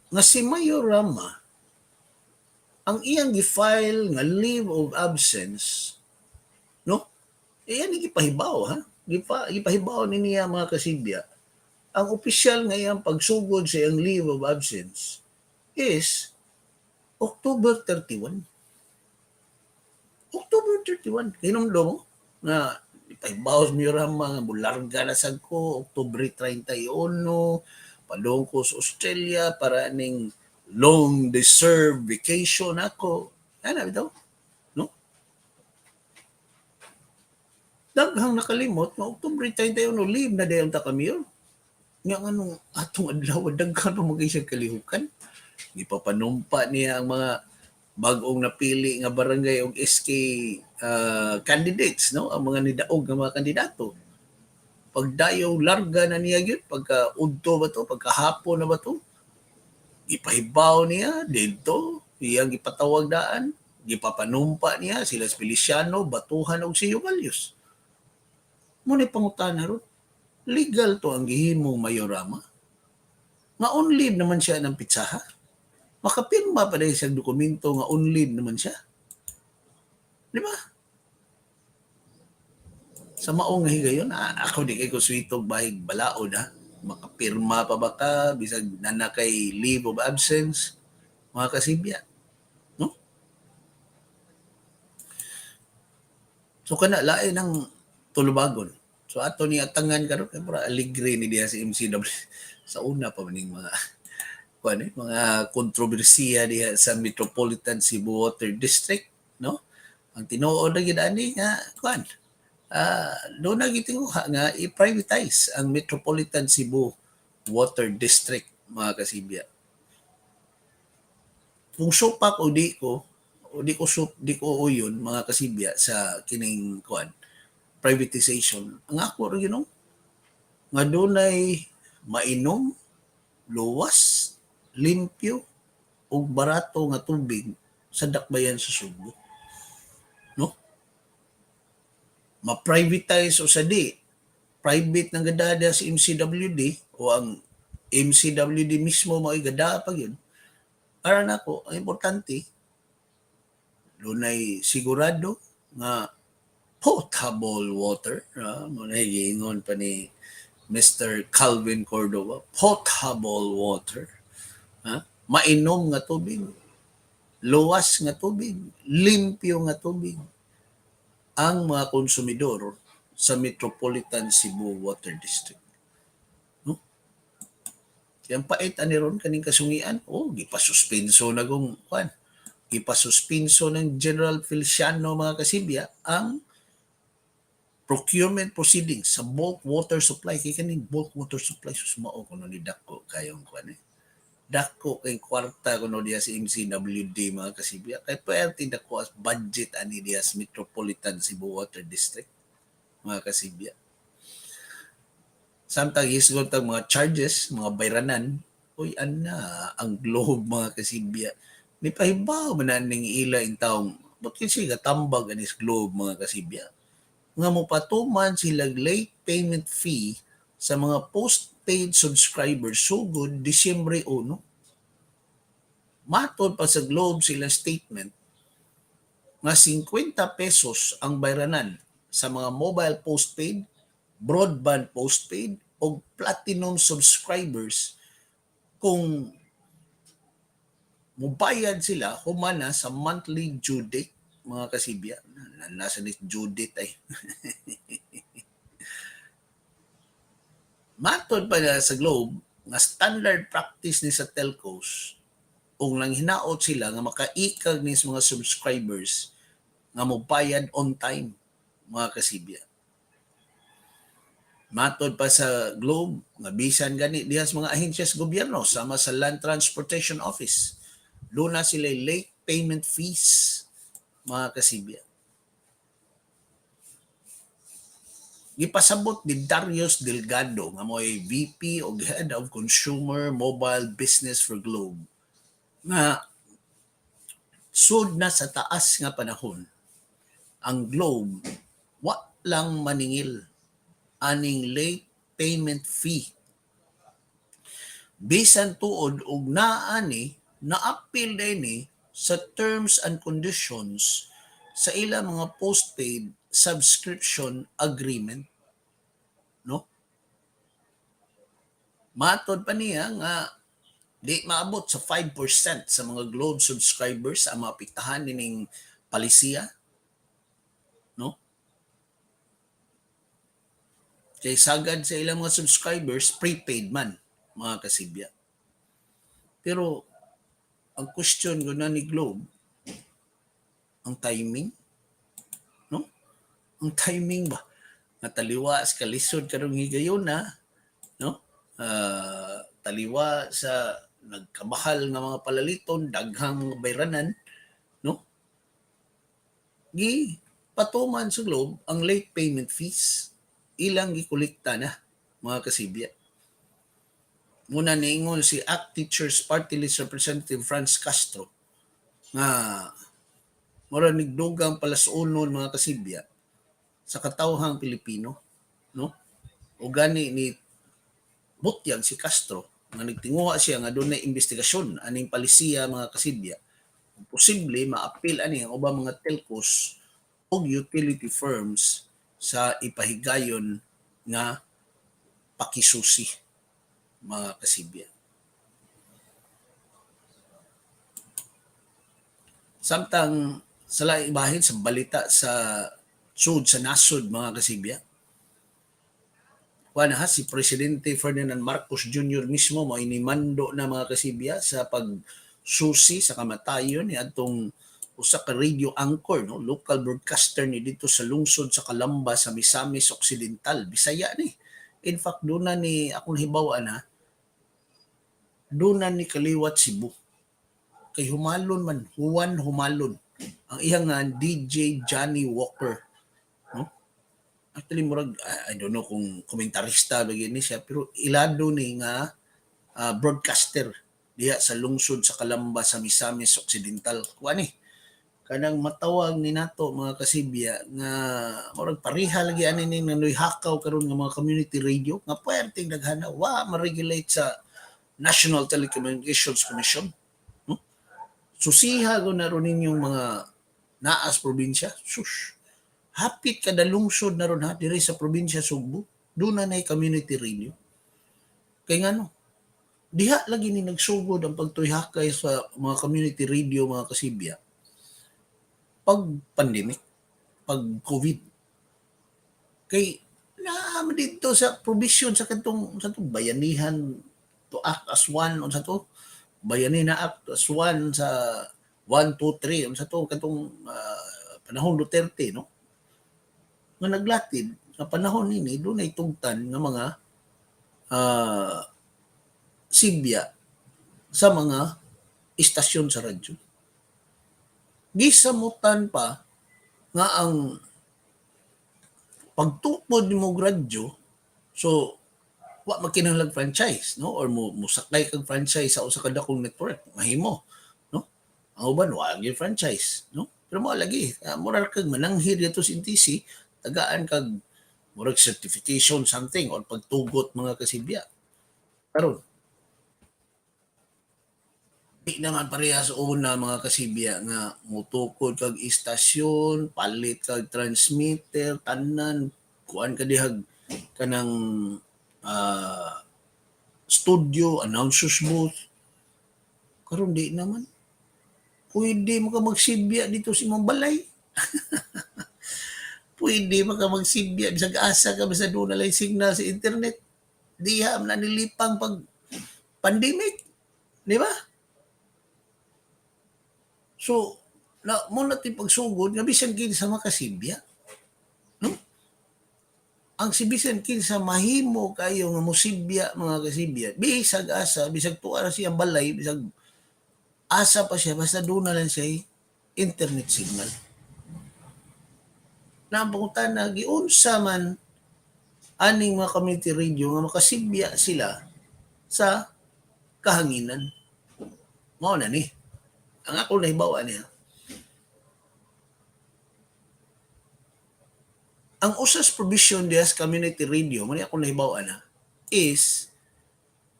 nga si Mayorama ang iyang gi-file nga leave of absence, no? Iyan gipahibaw ha. Gipahibaw ni niya mga kasibya. Ang opisyal nga iyang pagsugod sa iyang leave of absence is October 31. October 31. Hinumdo mo na ipahibaw sa Mayorama nga bularga na sad ko Oktubre 31 padung ko sa Australia para ning long deserved vacation ako. Ano bitaw? No? Daghang nakalimot nga Oktubre 31 leave na dayon ta kami yun. Nga anong atong adlaw daghan pa magay siya kalihukan. Gipapanumpa niya ang mga bag-ong napili nga barangay og SK candidates, no? Ang mga nidaog nga mga kandidato. Pagdayo larga na niya gyud pagka udto ba to, pagkahapon na ba to, ipahibaw niya dito, iyang gipatawag daan, gipapanumpa niya sila Feliciano, Batuhan og si Valyos. Muna pangutana ron, legal to ang gihimong Mayorama? Nga on leave naman siya ng pitsaha? Makapirma pa dahil siyang dokumento nga on leave naman siya. Di ba? Sa maong nga higayon, ako di kay ko sweetog bahig balaod ha. Makapirma pa ba ka, bisag nanakay leave of absence, mga kasibya. No? So kana lain ng tulubagon. So ato ni atangan karon kay para aligre ni diha si MCW sa una pa maning mga kontrobersiya diha sa Metropolitan Cebu Water District, no? Ang tinuod na gid ani nga doon na gitinguha nga i-privatize ang Metropolitan Cebu Water District, mga kasibya. Kung supak o di ko uyon, mga kasibya, sa kining privatization. Ang ako rin nga doon ay mainom, luwas, limpyo, ug barato nga tubig sa dakbayan sa Subo. No? Ma-privatize o sa di, private ng gadada sa MCWD o ang MCWD mismo mo ay gada pa yun. Para na ko, ang importante, doon ay sigurado nga potable water. Muna higingon pa ni Mr. Calvin Cordova, potable water. Mainom nga tubig, luwas nga tubig, limpyo nga tubig ang mga konsumidor sa Metropolitan Cebu Water District. No? Yang pait ani ron kaning kasungian, gipasuspenso na kung gipasuspenso ng General Feliciano, mga kasibya, ang procurement proceedings sa bulk water supply kay kaning bulk water supply susmao kuno ni dako kayong kuan dako kay kwarta kuno diya sa MCWD mga kasibya kay perti dako as budget ani diya sa Metropolitan Cebu Water District mga kasibya. Samtang hisgot ang mga charges, mga bayranan, uy, ana, ang globe mga kasibya. May pahibaw man na ning ila in taong, ba't kasi katambag anis globe mga kasibya? Nga mo patuman sila late payment fee sa mga postpaid subscribers sugod Disyembre 1. Matod pa sa globe sila statement nga 50 pesos ang bayranan sa mga mobile postpaid, broadband postpaid o platinum subscribers kung mubayad sila humana sa monthly due date mga kasibya. Nasa ni due date ay. Matod pa na sa Globe nga standard practice ni sa telcos ug nang hinaot sila nga makaikag ni sa mga subscribers nga mobayad on time mga kasibya. Matod pa sa Globe, nga bisan gani diha sa mga ahensya sa gobyerno sama sa Land Transportation Office. Doon na sila late payment fees, mga kasibya. Gipasabot ni Darius Delgado nga mo'y VP o Head of Consumer Mobile Business for Globe nga sud na sa taas nga panahon ang Globe wa lang maningil aning late payment fee. Bisan tuod og naa ni na-appeal ni sa terms and conditions sa ilang mga postpaid subscription agreement. No? Matod pa niya nga di maabot sa 5% sa mga Globe subscribers ang maapektahan nining palisiya. No? Kay sagad sa ilang mga subscribers, prepaid man, mga kasibya. Pero, ang question ko na ni Globe, ang timing, no? Ang timing ba? Nataliwa sa kalisod karong higayon na, no? Taliwa sa nagkamahal nga mga palaliton, daghang mga bayranan, no? Gi, patuman sa Globe ang late payment fees ilang gikolekta na mga kasibya. Muna niingon si ACT Teachers Party List Representative Franz Castro nga mura nigdugang palasunon mga kasibya sa katawhang Pilipino, no? O gani ni butyag si Castro nga nagtinguha siya nga doon na investigasyon aning palisiya mga kasibya. Posible ma-appeal ani ang ubang mga telcos o utility firms sa ipahigayon nga pakisusi mga kasibya. Samtang sa laing bahin sa balita sa sud sa nasod mga kasibya, kuan ha si Presidente Ferdinand Marcos Jr. mismo mo inimando na mga kasibya sa pagsusi sa kamatayon ni adtong usa ka radio anchor, no, local broadcaster ni dito sa lungsod sa Calamba sa Misamis Occidental, Bisaya ni. In fact, doon na ni akong hibawaan na doon na ni kaliwat Cebu. Kay humalon man, Juan Humalon. Ang iyang DJ Johnny Walker, no? Actually murag I don't know kung komentarista bagay ni siya, pero ilado ni nga broadcaster diya sa lungsod sa Calamba sa Misamis Occidental. Kuan ni kanang matawag ni nato mga kasibya nga murag pareha lagi ani ning nanoy hakaw karon nga mga community radio nga perting daghana wa ma-regulate sa National Telecommunications Commission. Susiha ko na ron ninyong mga naas probinsya. Sus, hapit kada lungsod na ron ha, dire sa probinsya Sugbo. Doon na community radio. Kaya nga no, diha lagi ni nagsugod ang pagtuyhakay sa mga community radio mga kasibya. Pag pandemic, pag COVID. Kay naman dito sa provision sa katong bayanihan to act as one on sa to bayani na act as one sa 1, 2, 3 on sa to katong panahon Duterte, no? Nga naglatid na panahon nini dunay tugtan nga mga ah, sibya sa mga istasyon sa radyo. Gisamutan pa nga ang pagtukod nimo og radyo, so wa makinahanglan franchise, no, or musakay kag franchise sa usa ka dakong network mahimo, no. Ang uban wa gyud franchise, no, pero mao lagi mura kag mananghid dito sa NTC, tagaan kag murag certification something or pagtugot mga kasibya. Karon di naman parehas sa una mga kasibya nga mutukod kag istasyon, palit kag transmitter, tanan kuan ka dihag kanang ah, studio, announcers booth. Karon di naman. Pwede mo ka magsibya dito sa imong balay. Pwede mo ka magsibya bisag asa ka basta doon na lang signal sa internet. Diha na nilipang pag pandemic, di ba? So, na mo natin pagsugod nga bisan kinsa makasibya, no? Ang si bisan kinsa mahimo kayo nga mosibya mga kasibya, bisag asa, bisag tuwa na siya balay, bisag asa pa siya basta doon na lang siya internet signal. Na ang pangutana giunsa man aning mga community radio nga makasibya sila sa kahanginan. Mao na ni. Ang ako nahibawa niya. Ang usas provision diya sa community radio, mani ako nahibawa na, is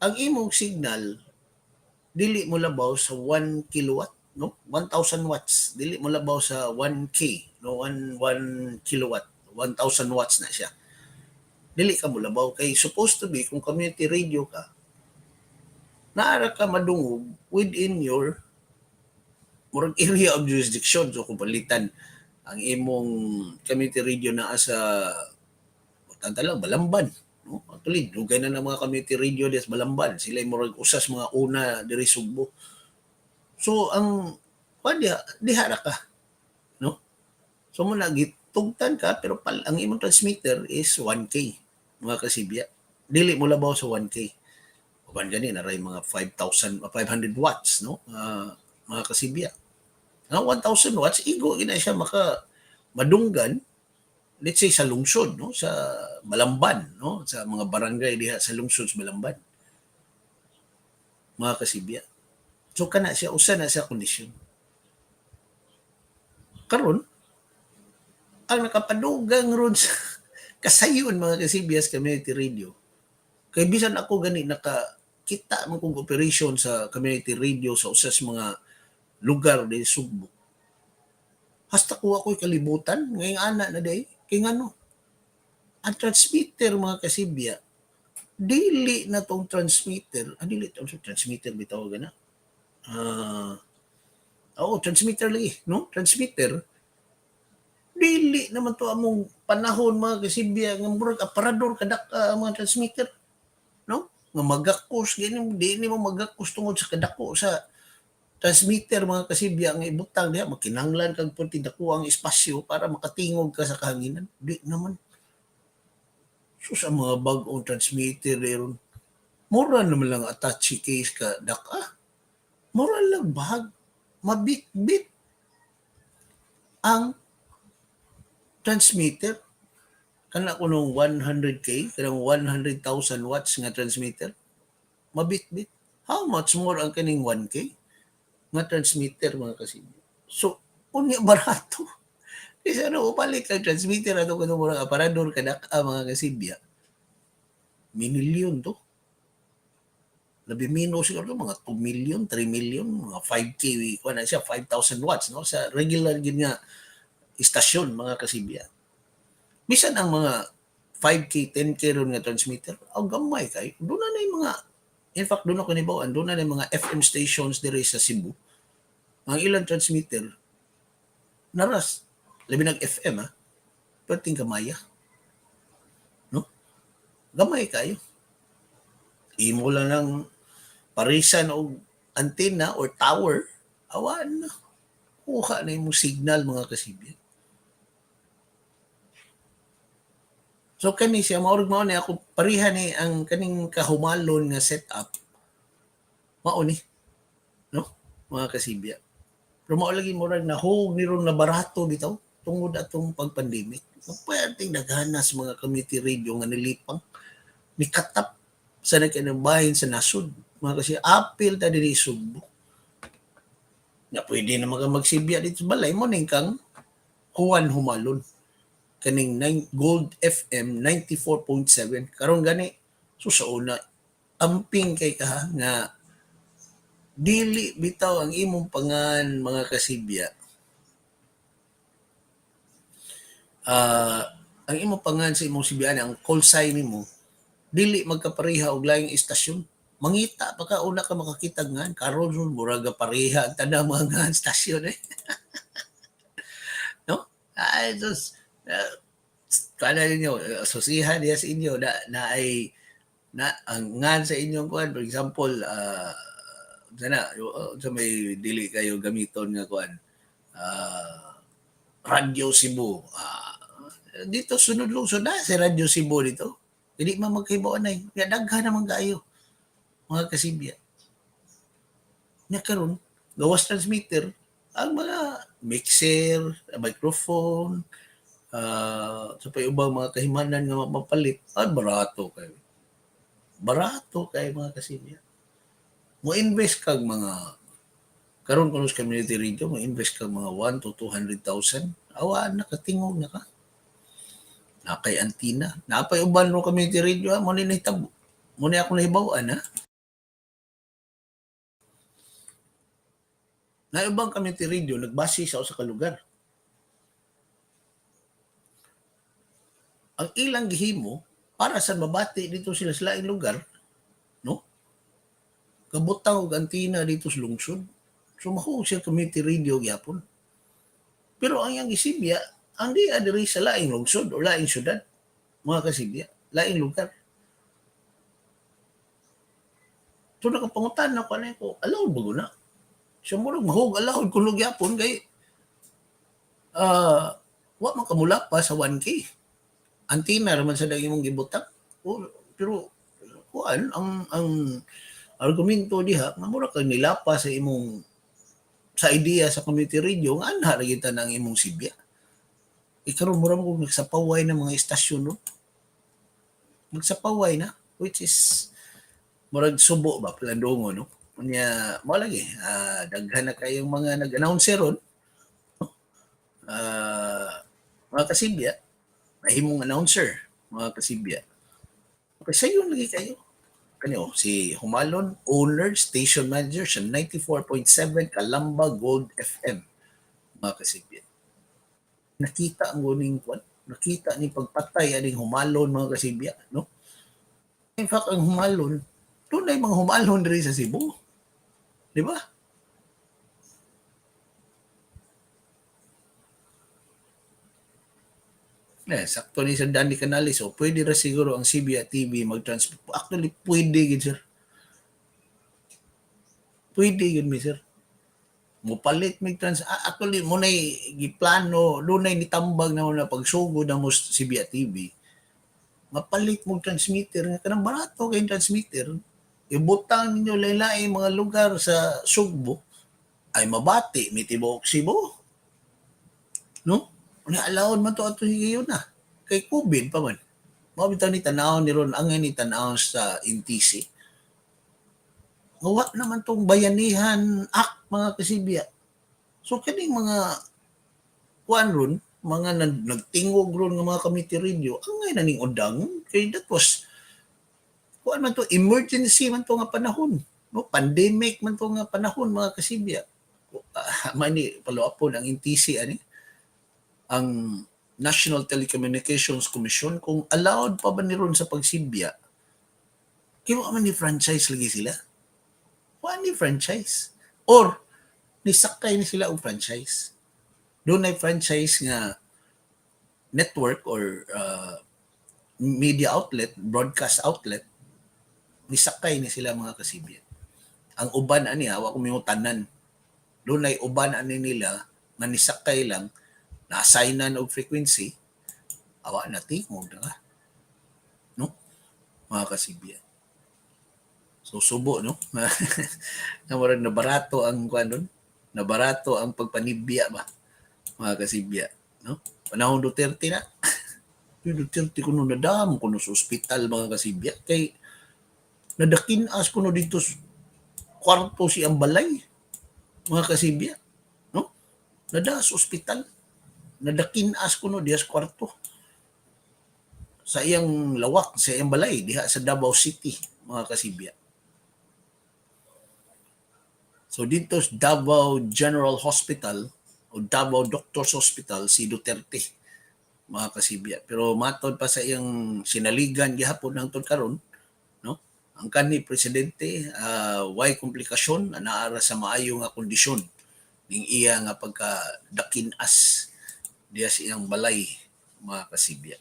ang imong signal dili mo labaw sa 1 kilowatt, no? 1,000 watts. Dili mo labaw sa 1K, no? 1 kilowatt. 1,000 watts na siya. Dili ka mo labaw. Kay supposed to be, kung community radio ka, naara ka madungog within your murag area of jurisdiction. So kung palitan ang imong community radio na sa lang Balamban, no? Actually, dugay na ng mga community radio des Balamban. Sila murag usas mga una diri Sugbo. So ang diha ra ka, no? So mo nagitugtan ka pero ang imong transmitter is 1K mga kasibya. Dili mo labaw sa 1K. Uban gani na ray mga 5,000 500 watts, no? Mga kasibya. Nga 1,000 watts igo ina siya maka madunggan let's say sa lungsod, no, sa Balamban, no, sa mga barangay diha sa lungsod sa Balamban, mga kasibya. So kana siya usa na sa kondisyon. Karon ang nakapadugang ron sa kasayon mga kasibya sa community radio. Kay bisan ako gani nakakita man kong operation sa community radio sa usas mga lugar di Sugbo. Hasta ko ako'y kalibutan ngayong ana na day. Kaya nga no, ang transmitter mga kasibya, dili na tong transmitter, dili tong transmitter bitaw gana. Transmitter lagi, no? Transmitter. Dili naman to among panahon mga kasibya nga murag aparador kadak mga transmitter, no? Nga magakos gani di mo magakos tungod sa kadako sa transmitter mga kasibya nga ibutang diha makinanglan kag punti dako ang espasyo para makatingog ka sa kahanginan. Di naman. So sa mga bag-ong transmitter ron, mura naman lang attache case ka daka. Mura lang bag. Mabit-bit ang transmitter. Kana ko nung 100K, kanang 100,000 watts nga transmitter. Mabit-bit. How much more ang kaning 1K? Nga transmitter mga kasibya. So, unya barato. Kasi upalit ang transmitter ato kung murang aparador kadak mga kasibya. Minilyon to. Labi mino siguro to, mga 2 million, 3 million, mga 5K, kuha na siya, 5,000 watts, no? Sa regular gin nga istasyon mga kasibya. Bisan ang mga 5K, 10K ron nga transmitter, gamay kay. Doon na yung mga in fact, doon ako nibawaan, doon na yung mga FM stations dire sa Cebu. Ang ilang transmitter, naras, labi nag-FM perting kamaya. No? Gamay kayo. Imo lang ng parisan o antena or tower, awan na. Kuha na yung signal mga kasibyan. So kani siya maurag mao ni ako pareha ni ang kaning kahumalon nga setup mao ni no mga kasibya. Pero mao lagi murag nahog ni ron na barato bitaw tungod atong pag-pandemic. Pwedeng naghanas mga community radio nga nilipang nikatap sa nagkanabahin sa nasud. Mga kasi apil ta diri Sugbo. Nga pwede na magsibya dito sa balay mo ning kang Juan Humalon kaning Gold FM 94.7 karon gani so sa una amping kay ka nga dili bitaw ang imong pangan mga kasibya. Ang imong pangan sa imong sibyan ang call sign nimo dili magkapareha og laing istasyon. Mangita pa ka una ka makakita nga karon murag pareha ang tanang mga istasyon eh. No? Ay just kana ninyo asosihan diya sa inyo na ay na ang ngan sa inyong kuan for example sana sa may dili kayo gamiton nga kuan Radyo Cebu dito sunod lungsod na si Radyo Cebu dito dili man magkaibawan ay nga daghan naman kayo mga kasibya nya karon gawas transmitter ang mga mixer microphone sa ubang mga kahimanan nga mapalit barato kay mga kasibya mo invest kag mga karon kuno sa community radio mo invest kag mga 1 to 200,000 awa na katingog na ka na kay antina napay uban no community radio mo ni nahitabo mo ni ako nahibaw-an ha na ubang community radio nagbase sa usa ka lugar ang ilang gihimo para sa mabati dito sila sa laing lugar no kabutang og antina dito sa lungsod so mahug siya community radio gyapon pero ang iyang gisibya ang di diri sa laing lungsod o laing syudad mga kasibya laing lugar so nakapangutan na ko na ko allowed ba guna so murag mahug allowed kuno gyapon kay wa man kamula pa sa 1K antina raman sa daging mong gibutang pero kuan ang argumento diha nga mura kag nilapa sa imong sa idea sa community radio nga anha ra kita nang imong sibya ikaron mura mo nagsapaway ng mga istasyon no magsapaway na which is murag subo ba plandongo no unya mo lagi daghan na kayong mga nag-announcer ron mga kasibya mahimong announcer mga kasibya okay sayon lagi kayo kanyo si Humalon owner station manager sa 94.7 Calamba Gold FM mga kasibya nakita ang guning kwan nakita ni pagpatay aning Humalon mga kasibya no in fact ang Humalon tunay mga Humalon diri sa Cebu di ba sakto ni sa Danny Canales so pwede ra siguro ang CBA TV mag-transmit actually pwede gid sir pwede yun mi sir mopalit mig actually mo nay giplano dunay nitambag na pagsugod na mo CBA TV mapalit mo transmitter nga kanang barato kay transmitter ibutang ninyo lain-lain mga lugar sa Sugbo ay mabati may tibuok Cebu no na allowed man to ato higayon na kay COVID pa man mao bitaw ni tan-aw ni ron ang ni tan-aw sa NTC gawa naman tong Bayanihan Act mga kasibya so kaning mga kuan ron mga nagtingog ron nga mga committee radio ang ngay naning udang kay that was kuan man to emergency man to nga panahon no pandemic man to nga panahon mga kasibya mani paluapon ang NTC ani ang National Telecommunications Commission kung allowed pa ba ni ron sa pagsibya kiwa man ni franchise lagi sila wa ni franchise or nisakay ni sila og franchise doon ay franchise nga network or media outlet broadcast outlet nisakay ni sila mga kasibya ang uban ani wa ko mingutanan doon ay uban ani nila nga nisakay lang na-assignan og frequency awa na tingog na mga kasibya. So subo no. Nga murag nabarato ang kuan nun. Nabarato ang pagpanibya ba mga kasibya, no? Panahon Duterte na. Yung Duterte kuno nadam kuno sa ospital mga kasibya kay nadakin-as kuno dito kwarto si ang balay mga kasibya, no? Nada sa ospital. Nadakin-as kuno diha sa kwarto. Sa iyang lawak, sa iyang balay diha sa Davao City mga kasibya. So dito sa Davao General Hospital o Davao Doctors Hospital si Duterte mga kasibya. Pero matod pa sa iyang sinaligan gihapon ang karon, no? Ang kanhi presidente way komplikasyon naara sa maayo nga kondisyon ning iya nga pagkadakin-as diya sa iyang balay mga kasibya.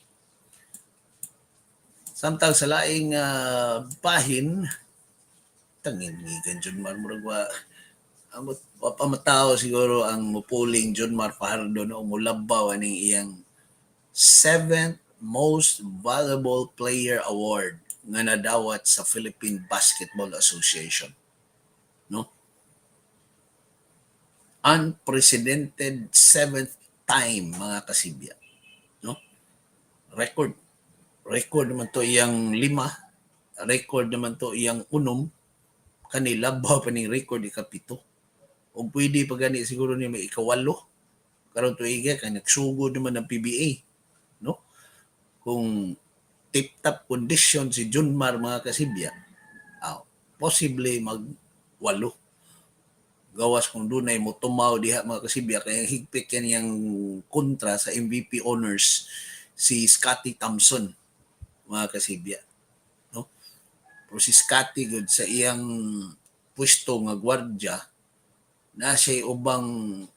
Samtang sa laing bahin tangin-ngigan jud man murag pamatao siguro ang mupuling John Mar Fajardo no mulabaw aning iyang 7th Most Valuable Player Award nga nadawat sa Philippine Basketball Association. No? Unprecedented 7th time mga kasibya. No? Record naman to iyang 5, record naman to iyang 6, kanila ba pa ning record ikapito. O pwede pa gani siguro ni may ikawalo. Karon tuiga kay nagsugod naman ng PBA, no? Kung tip-top condition si Junmar mga kasibya, posible mag-walo. Gawas kung dunay mo tumaw diha mga kasibya kay higpit yan yang kontra sa MVP honors si Scottie Thompson mga kasibya, no? Pero si Scottie good sa iyang pwesto nga gwardya na siya ubang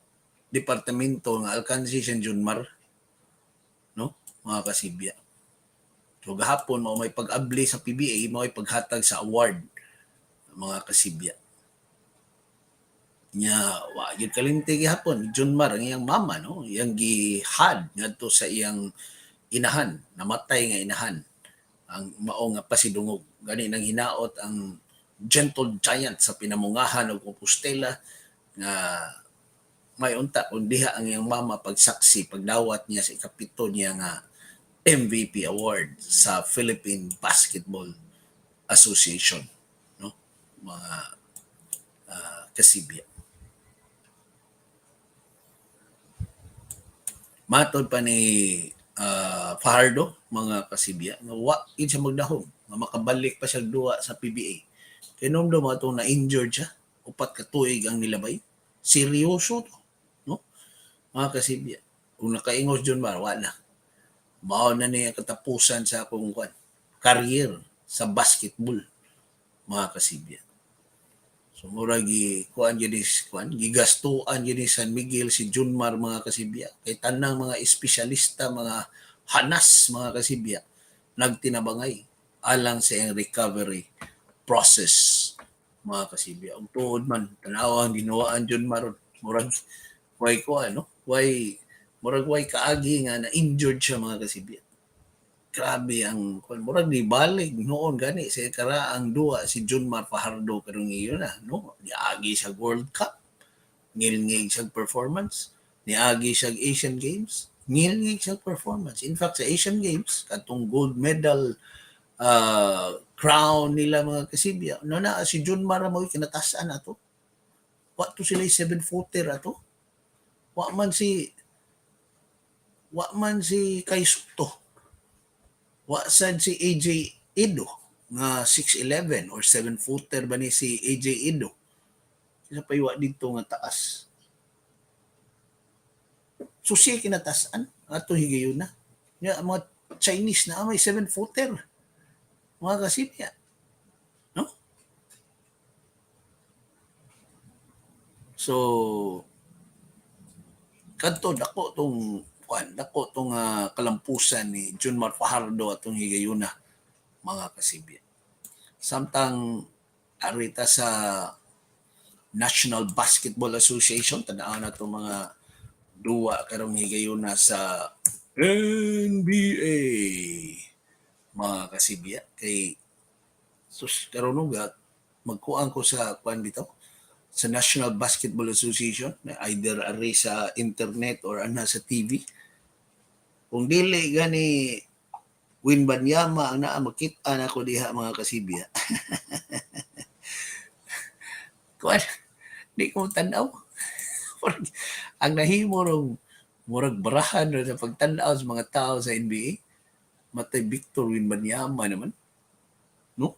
departamento nga alkansi siya Junmar, no? Mga kasibya. So gahapon mo may pag-abli sa PBA, mo may paghatag sa award mga kasibya. Nya wa gyud kalimti gihapon Junmar ang iyang mama no, iyang gihad ngadto sa iyang inahan, namatay nga inahan. Ang mao nga pasidungog gani nang hinaot ang gentle giant sa pinamungahan og Compostela nga may unta kung diha ang iyang mama pagsaksi pagdawat niya sa ikapito niya nga MVP award sa Philippine Basketball Association, no? Mga kasibya. Matod pa ni Fajardo mga kasibya nga wa gid siya magdahom nga makabalik pa siya duwa sa PBA. Kay nung do mo na injured siya, upat ka tuig ang nilabay. Seryoso to, no? Mga kasibya. Kung nakaingos Junmar, wala. Mao na niya katapusan sa akong career sa basketball mga kasibya. So mura gigastuan gyud ni San Miguel si Junmar mga kasibya. Kay tanang mga espesyalista, mga hanas mga kasibya nagtinabangay alang sa iyang recovery process mga kasibya. Ang tuod man tanaw ang ginawaan Junmar murag way ko ano, murag way kaagi nga na injured siya mga kasibya. Grabe ang murag ni balik noon gani sa karaang duwa si Junmar Fajardo karong iyon na no niagi sa World Cup ngilngig siya performance niagi siya Asian Games ngilngig siya performance. In fact sa Asian Games katong gold medal crown nila mga kasibya no na si Junmar mo kinatasan ato wa to sila 7-footer ato wa man si Kai Soto. Wa sad si AJ Edo nga 6'11 or 7-footer ba ni si AJ Edo. Kisa pa iwa dito nga taas. So siya kinatasan ato higayon na. Nga mga Chinese na may 7-footer. Mga kasibya. No? So kadto dako tong kalampusan ni Junmar Fajardo atong higayuna mga kasibya. Samtang arita sa National Basketball Association tanaw na to mga duwa karong higayuna sa NBA mga kasibya kay sus karon uga magkuan ko sa kuan bitaw sa National Basketball Association na either ari sa internet or ana sa TV. Kung dili gani Winbanyama ang naa makita na ko diha mga kasibya. Kuan di ko tan-aw. Ang nahimo rong murag barahan na sa pagtan-aw sa mga tao sa NBA. Matay Victor Winbanyama naman. No?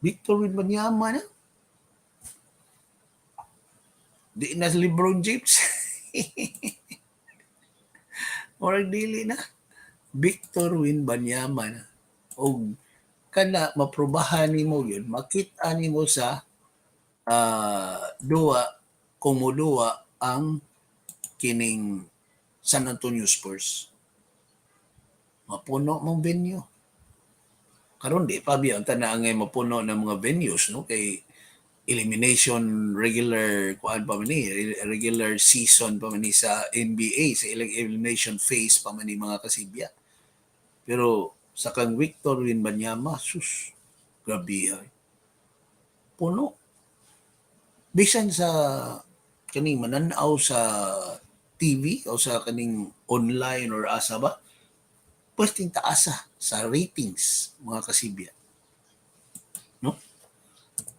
Victor Winbanyama na. Di na si LeBron James. Murag dili na. Victor Winbanyama na. O kana maprobahan nimo yun, makita nimo sa duwa kung moduwa ang kining San Antonio Spurs. Mapuno mong venue. Karon di pa biya ang tanang mapuno ng mga venues no kay elimination regular kuan pa man ni regular season pa man ni sa NBA sa elimination phase pa man ni mga kasibya. Pero sa kang Victor Winbanyama, sus, grabe ay. Puno. Bisan sa kaning mananaw sa TV o sa kaning online or asa ba, pwesting taasa sa ratings mga kasibya. No?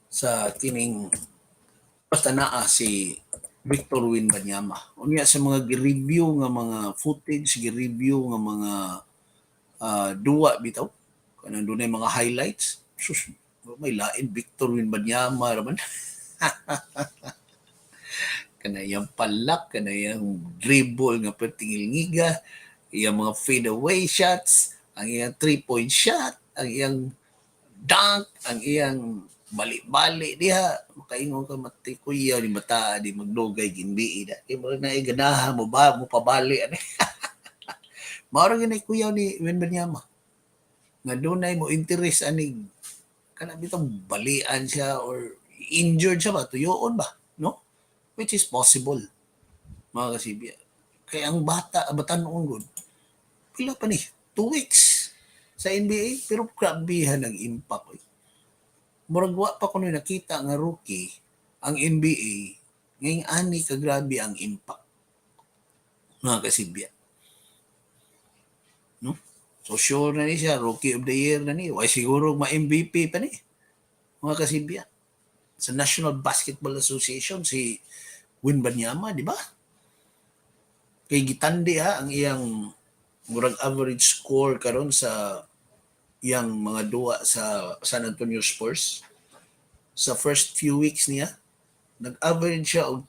Sa kining basta naa si Victor Winbanyama. Unya sa mga gi-review nga mga footage, gi-review nga mga duwa bitaw kanang dunay mga highlights sus may lain Victor Winbanyama raman kanayang palak kanayang dribble nga pertingil ngiga iyang mga fadeaway shots ang iyang 3-point shot ang iyang dunk ang iyang bali-bali diha makaingon ka matay kuya ni mata di maglugay ginbi da kay mo na ganaha mo ba mo pabali ani mao gyud kuya ni Winbanyama nga dunay mo interest aning kana bitong balian siya or injured siya ba tuyoon ba no which is possible mga kasibya kay ang batanon gud pila pa ni 2 weeks sa NBA pero grabehan ang impact murag wa pa kuno nakita nga rookie ang NBA ngayong ani ka grabe ang impact mga kasibya no so sure na ni siya, Rookie of the Year na ni. Why siguro ma-MVP pa ni. Mga kasibya. Sa National Basketball Association, si Winbanyama, di ba? Kay gitandi ha, ang iyang murag average score karon sa iyang mga duwa sa San Antonio Spurs. Sa first few weeks niya, nag-average siya og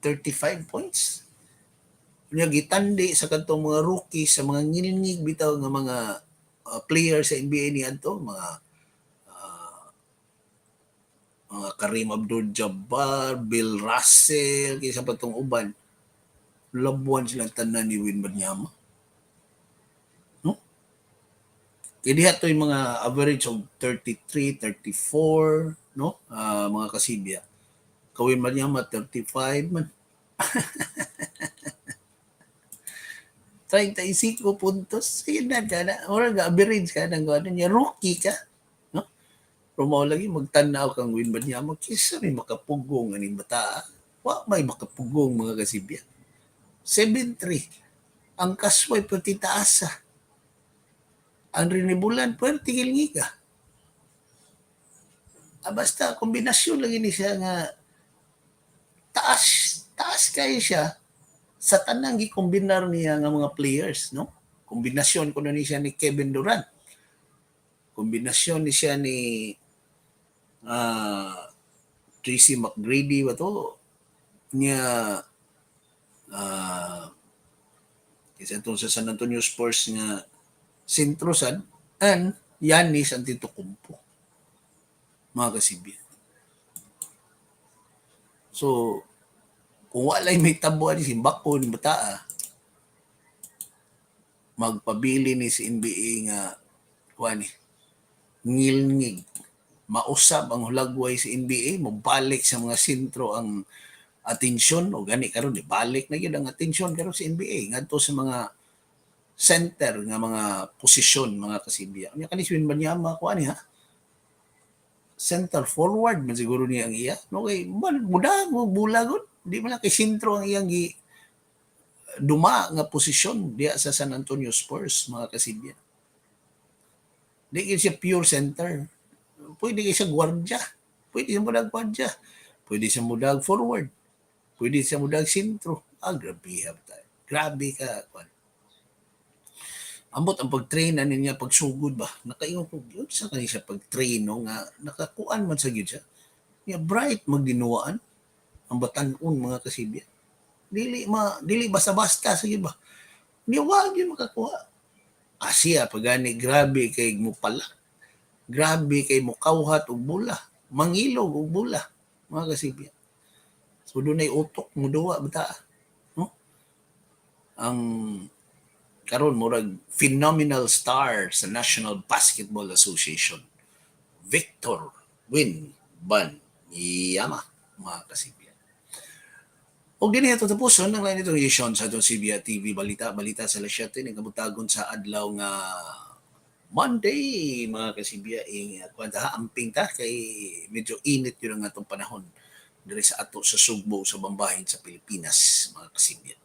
35 points. Niya gitandi sa kantong mga rookie sa mga ngilingig bitaw nga mga player sa NBA ni adto mga Kareem Abdul-Jabbar, Bill Russell, kaysa patong uban. Labuan silang tanan ni Winbanyama. No? Kaya diha to yung mga average of 33, 34, no? Mga kasibya. Kawin Winbanyama 35 man. 35 puntos. Yun na ka na. Orang average ka ng gano'n niya. Rookie ka. No? Pero lagi magtanaw kang Winbanyama. Kisa may makapugong aning bata. Wa may makapugong mga kasibya. 7-3. Ang kasway pati taasa. Ang rinibulan pwede tigil nga. Basta kombinasyon lagi ni siya nga taas kayo siya sa tanang gikombinar niya nga mga players, no? Kombinasyon ko na ni siya ni Kevin Durant. Kombinasyon ni siya ni Tracy McGrady ba to? Niya isa itong sa San Antonio Spurs nga Sintrosan and Giannis Antetokounmpo. Mga kasibya. So, kung walay may tabuan si Bako ni Bataa, magpabili ni si NBA nga kuani ngilngig mausab ang hulagway sa NBA mobalik sa mga sentro ang atensyon o gani karon ni balik na gyud ang atensyon karon sa NBA ngadto sa mga center nga mga posisyon mga kasibya. Nya kanis Winbanyama kuani ha center forward man siguro niya ang iya. No kay mudag mo bulagon. Di man kay sentro ang iyang duma nga posisyon diya sa San Antonio Spurs mga kasibya. Di gyud siya pure center. Pwede kay siya gwardiya. Pwede siya mudag gwardiya. Pwede siya mudag forward. Pwede siya mudag sentro. Grabe tayo. Grabe ka. Ambot ang pag-train na niya pagsugod ba. Nakaingon ko, yun sa kanina siya pag-train no, nga nakakuan man sa gyud siya. Nga bright magdinuwaan ang batanon mga kasibya. Dili basta-basta sa ba. Ni wag yun makakuha. Siya pagani grabe kay mo pala. Grabe kay mo kawhat og bula. Mangilog og bula mga kasibya. So dunay utok mo duwa bata. No? Ang karon murag phenomenal star sa National Basketball Association, Victor Wembanyama mga kasibya. Og dinhi ato tapuson ang lain itong edisyon sa atong CBA TV balita sa lasyate ning kabutagon sa adlaw nga Monday mga kasibya kwanta amping ta kay medyo init yun ang atong panahon diri sa ato sa Sugbo sa bambahin sa Pilipinas mga kasibya.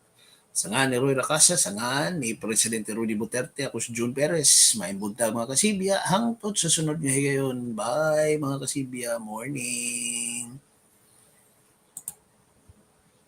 Sangan ni Roy Racasa, sangan ni Presidente Rudy Duterte, ako si June Perez. Maimbuntag mga kasibya, hangtod sa sunod nga higayon. Bye mga kasibya, morning!